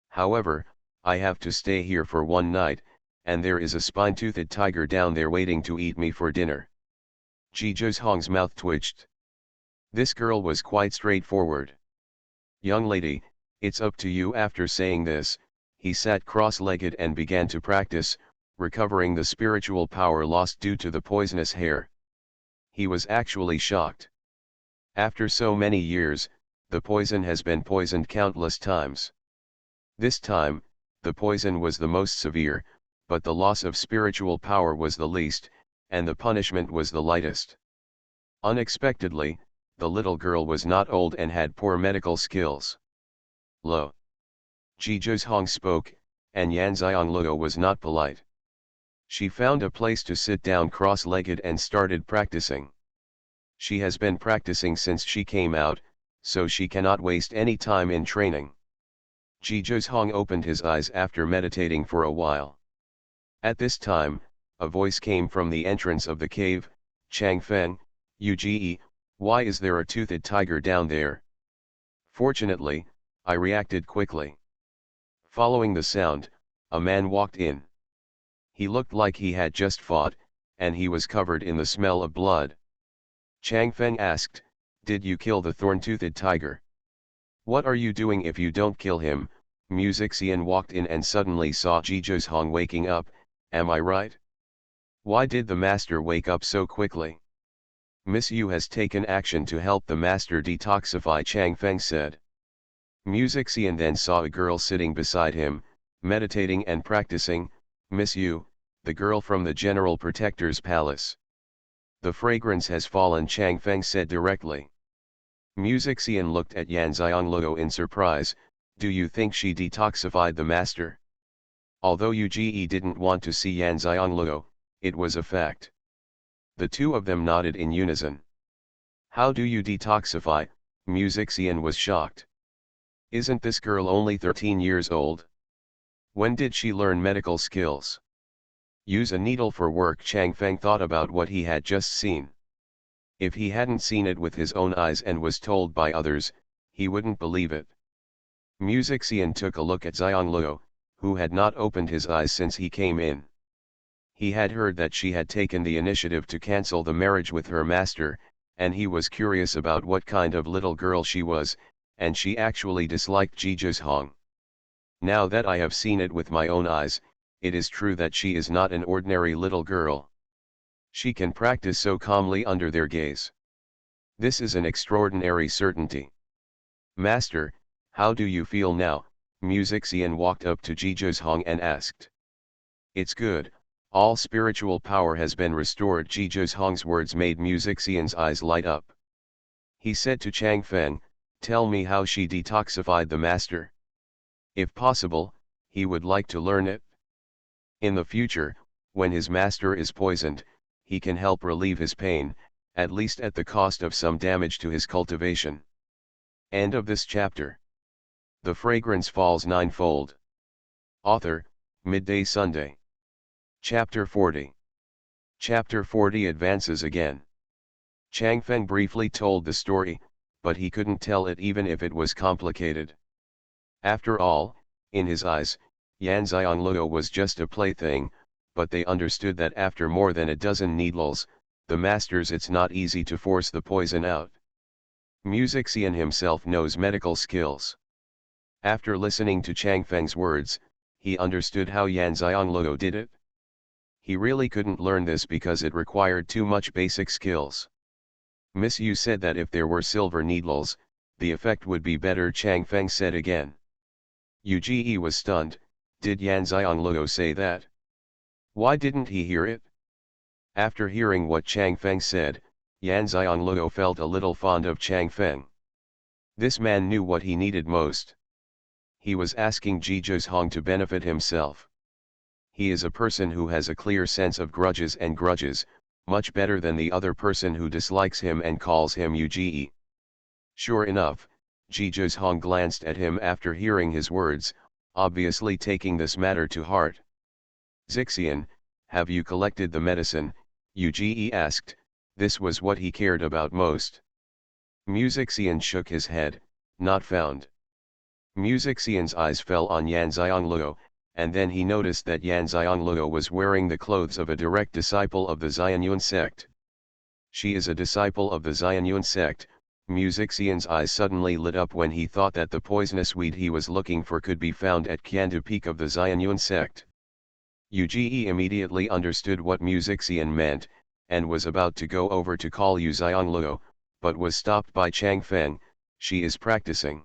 Speaker 1: However, I have to stay here for one night, and there is a spine-toothed tiger down there waiting to eat me for dinner." Zhizhong's mouth twitched. This girl was quite straightforward. "Young lady, it's up to you." After saying this, he sat cross-legged and began to practice, recovering the spiritual power lost due to the poisonous hair. He was actually shocked. After so many years, the poison has been poisoned countless times. This time, the poison was the most severe, but the loss of spiritual power was the least, and the punishment was the lightest. Unexpectedly, the little girl was not old and had poor medical skills. "Lo." Zhizhong spoke, and Yan Xianglue was not polite. She found a place to sit down cross-legged and started practicing. She has been practicing since she came out, so she cannot waste any time in training. Zhizhong opened his eyes after meditating for a while. At this time, a voice came from the entrance of the cave, "Chang Feng, Uge, why is there a toothed tiger down there?" Fortunately, I reacted quickly. Following the sound, a man walked in. He looked like he had just fought, and he was covered in the smell of blood. Chang Feng asked, "Did you kill the thorn-toothed tiger?" "What are you doing if you don't kill him?" Xian walked in and suddenly saw Zhizhong waking up, "Am I right?" Why did the master wake up so quickly? Miss Yu has taken action to help the master detoxify, Chang Feng said. Music Xian then saw a girl sitting beside him, meditating and practicing. Miss Yu, the girl from the General Protector's palace. The fragrance has fallen, Chang Feng said directly. Music Xian looked at Yan Xiangluo in surprise. Do you think she detoxified the master? Although Uge didn't want to see Yan Xiangluo, it was a fact. The two of them nodded in unison. How do you detoxify? Music Xian was shocked. Isn't this girl only 13 years old? When did she learn medical skills? Use a needle for work. Chang Feng thought about what he had just seen. If he hadn't seen it with his own eyes and was told by others, he wouldn't believe it. Music Xian took a look at Xiangluo, who had not opened his eyes since he came in. He had heard that she had taken the initiative to cancel the marriage with her master, and he was curious about what kind of little girl she was, and she actually disliked Ji Hong. Now that I have seen it with my own eyes, it is true that she is not an ordinary little girl. She can practice so calmly under their gaze. This is an extraordinary certainty. Master, how do you feel now? Music Xian walked up to Ji Hong and asked. It's good. All spiritual power has been restored. Ji Hong's words made Music Xian's eyes light up. He said to Chang Feng, tell me how she detoxified the master. If possible, he would like to learn it. In the future, when his master is poisoned, he can help relieve his pain, at least at the cost of some damage to his cultivation. End of this chapter. The Fragrance Falls Ninefold. Author, Midday Sunday. Chapter 40. Chapter 40 advances again. Chang Feng briefly told the story, but he couldn't tell it even if it was complicated. After all, in his eyes, Yan Xiangluo was just a plaything, but they understood that after more than a dozen needles, the masters, it's not easy to force the poison out. Music Xian himself knows medical skills. After listening to Chang Feng's words, he understood how Yan Xiangluo did it. He really couldn't learn this because it required too much basic skills. Miss Yu said that if there were silver needles, the effect would be better, Chang Feng said again. Uge was stunned. Did Yan Xiangluo say that? Why didn't he hear it? After hearing what Chang Feng said, Yan Xiangluo felt a little fond of Chang Feng. This man knew what he needed most. He was asking Ji Hong to benefit himself. He is a person who has a clear sense of grudges, much better than the other person who dislikes him and calls him Uge. Sure enough, Ji Hong glanced at him after hearing his words, obviously taking this matter to heart. Xixian, have you collected the medicine? Uge asked. This was what he cared about most. Music Xian shook his head. Not found. Music Xian's eyes fell on Yan Xiangluo, and then he noticed that Yan Xiangluo was wearing the clothes of a direct disciple of the Xuanhuan sect. She is a disciple of the Xuanhuan sect. Music Xian's eyes suddenly lit up when he thought that the poisonous weed he was looking for could be found at Qiandu Peak of the Xuanhuan sect. Uge immediately understood what Music Xian meant, and was about to go over to call Yu Xiangluo, but was stopped by Chang Feng. She is practicing.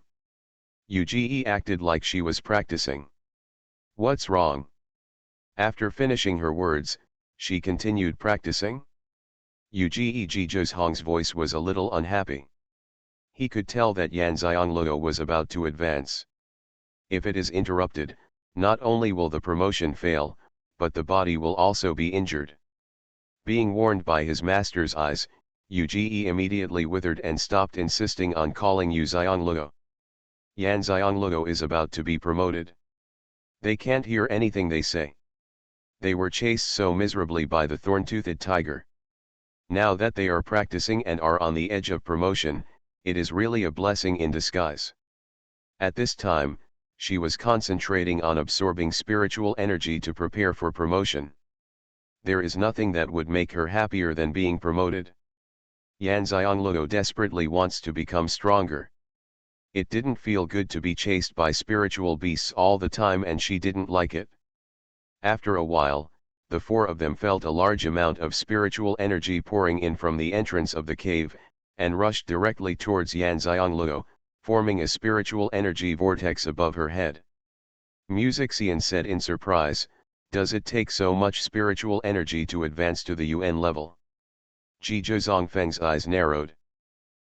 Speaker 1: Uge acted like she was practicing. What's wrong? After finishing her words, she continued practicing. Uge Ji Hong's voice was a little unhappy. He could tell that Yan Xiangluo was about to advance. If it is interrupted, not only will the promotion fail, but the body will also be injured. Being warned by his master's eyes, Uge immediately withered and stopped insisting on calling Yu Xiangluo. Yan Xiangluo is about to be promoted. They can't hear anything they say. They were chased so miserably by the thorn-toothed tiger. Now that they are practicing and are on the edge of promotion, it is really a blessing in disguise. At this time, she was concentrating on absorbing spiritual energy to prepare for promotion. There is nothing that would make her happier than being promoted. Yan Xiangluo desperately wants to become stronger. It didn't feel good to be chased by spiritual beasts all the time, and she didn't like it. After a while, the four of them felt a large amount of spiritual energy pouring in from the entrance of the cave, and rushed directly towards Yan Xiangluo, forming a spiritual energy vortex above her head. Xian said in surprise, "Does it take so much spiritual energy to advance to the UN level?" Ji Zhongfeng's eyes narrowed.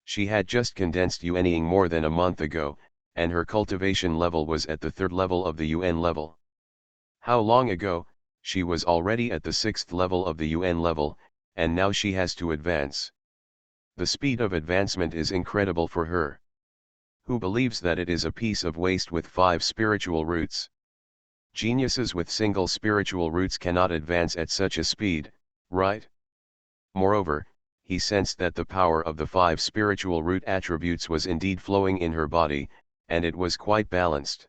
Speaker 1: She had just condensed Yuanying more than a month ago, and her cultivation level was at the 3rd level of the UN level. How long ago? She was already at the 6th level of the UN level, and now she has to advance. The speed of advancement is incredible for her. Who believes that it is a piece of waste with 5 spiritual roots? Geniuses with single spiritual roots cannot advance at such a speed, right? Moreover, he sensed that the power of the 5 spiritual root attributes was indeed flowing in her body, and it was quite balanced.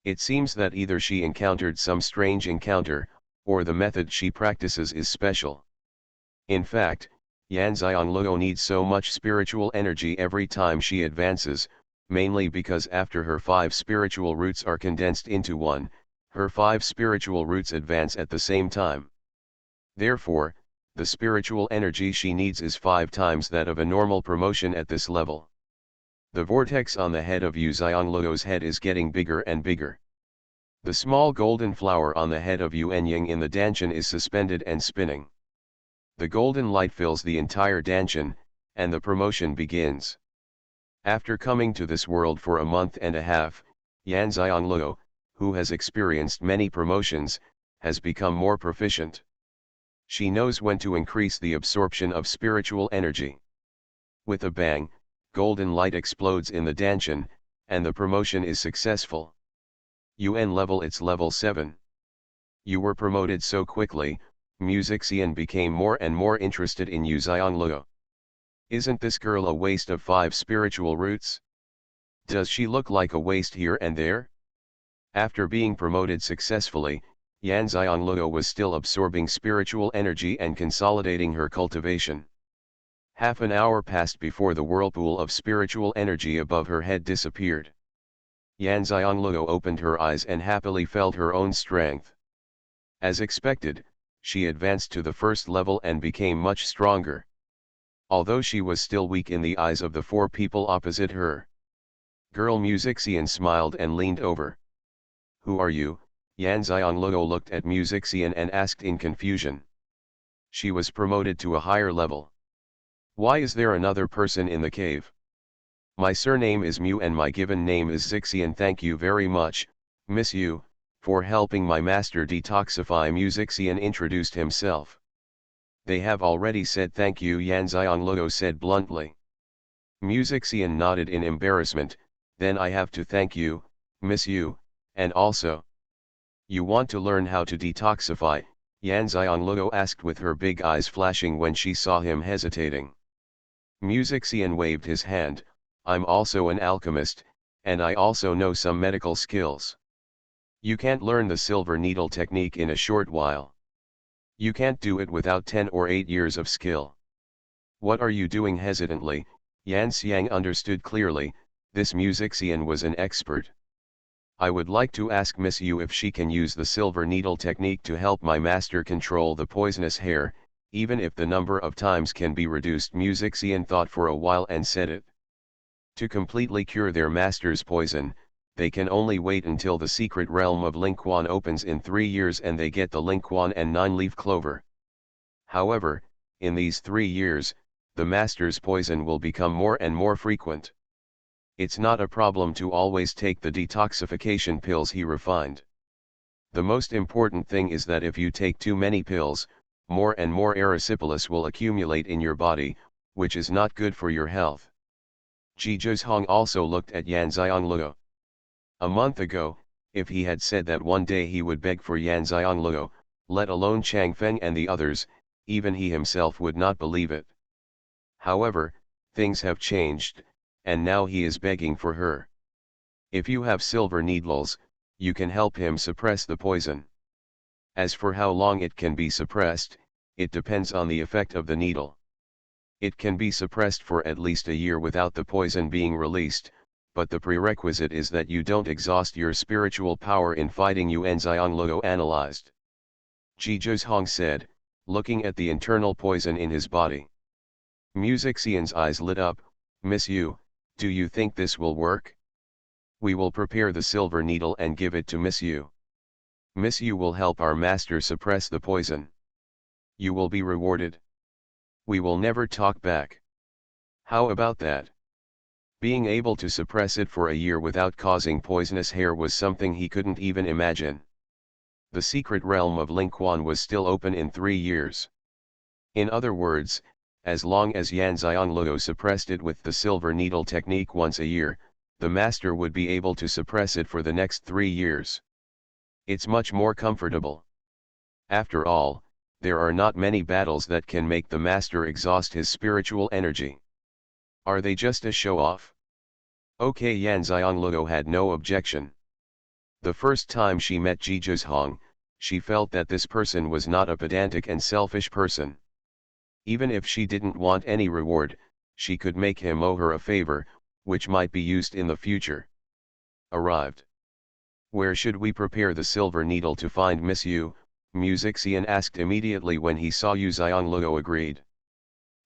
Speaker 1: It seems that either she encountered some strange encounter, or the method she practices is special. In fact, Yan Xiangluo needs so much spiritual energy every time she advances, mainly because after her 5 spiritual roots are condensed into one, her 5 spiritual roots advance at the same time. Therefore, the spiritual energy she needs is 5 times that of a normal promotion at this level. The vortex on the head of Yu Xiangluo's head is getting bigger and bigger. The small golden flower on the head of Yu Enying in the Danshan is suspended and spinning. The golden light fills the entire Danshan, and the promotion begins. After coming to this world for a month and a half, Yan Xiangluo, who has experienced many promotions, has become more proficient. She knows when to increase the absorption of spiritual energy. With a bang, golden light explodes in the Danshan, and the promotion is successful. UN level, it's level 7. You were promoted so quickly. Xian became more and more interested in Yu Xiangluo. Isn't this girl a waste of 5 spiritual roots? Does she look like a waste here and there? After being promoted successfully, Yan Xiangluo was still absorbing spiritual energy and consolidating her cultivation. Half an hour passed before the whirlpool of spiritual energy above her head disappeared. Yan Xiangluo opened her eyes and happily felt her own strength. As expected, she advanced to the 1st level and became much stronger. Although she was still weak in the eyes of the 4 people opposite her. Girl Xian smiled and leaned over. "Who are you?" Yan Xiangluo looked at Xian and asked in confusion. She was promoted to a higher level. "Why is there another person in the cave?" "My surname is Mu and my given name is Xian. Thank you very much, Miss Yu, for helping my master detoxify." Xian introduced himself. "They have already said thank you," Yan Xiangluo said bluntly. Xian nodded in embarrassment. "Then I have to thank you, Miss Yu, and also. You want to learn how to detoxify?" Yan Xiangluo asked with her big eyes flashing when she saw him hesitating. Xian waved his hand. "I'm also an alchemist, and I also know some medical skills. You can't learn the silver needle technique in a short while. You can't do it without 10 or 8 years of skill." "What are you doing?" Hesitantly, Yan Xiang understood clearly, this Xian was an expert. "I would like to ask Miss Yu if she can use the silver needle technique to help my master control the poisonous hair, even if the number of times can be reduced." Xian thought for a while and said it. To completely cure their master's poison, they can only wait until the secret realm of Lingquan opens in 3 years and they get the Lingquan and 9-leaf clover. However, in these 3 years, the master's poison will become more and more frequent. It's not a problem to always take the detoxification pills, he refined. The most important thing is that if you take too many pills, more and more erysipelas will accumulate in your body, which is not good for your health. Ji Zhong also looked at Yan Xiangluo. A month ago, if he had said that one day he would beg for Yan Xiangluo, let alone Changfeng and the others, even he himself would not believe it. However, things have changed, and now he is begging for her. If you have silver needles, you can help him suppress the poison. As for how long it can be suppressed, it depends on the effect of the needle. It can be suppressed for at least a year without the poison being released, but the prerequisite is that you don't exhaust your spiritual power in fighting Yuan Xiangluo analyzed. Xuanhuan said, looking at the internal poison in his body. Xianxia's eyes lit up. Miss Yu, do you think this will work? We will prepare the silver needle and give it to Miss Yu. Miss Yu will help our master suppress the poison. You will be rewarded. We will never talk back. How about that? Being able to suppress it for a year without causing poisonous hair was something he couldn't even imagine. The secret realm of Lingquan was still open in 3 years. In other words, as long as Yan Xiangluo suppressed it with the silver needle technique once a year, the master would be able to suppress it for the next 3 years. It's much more comfortable. After all, there are not many battles that can make the master exhaust his spiritual energy. Are they just a show-off? Okay, Yan Xiangluo had no objection. The first time she met Xuanhuan, she felt that this person was not a pedantic and selfish person. Even if she didn't want any reward, she could make him owe her a favor, which might be used in the future. Arrived. Where should we prepare the silver needle to find Miss Yu? Xian asked immediately when he saw Yu Xiangluo agreed.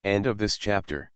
Speaker 1: End of this chapter.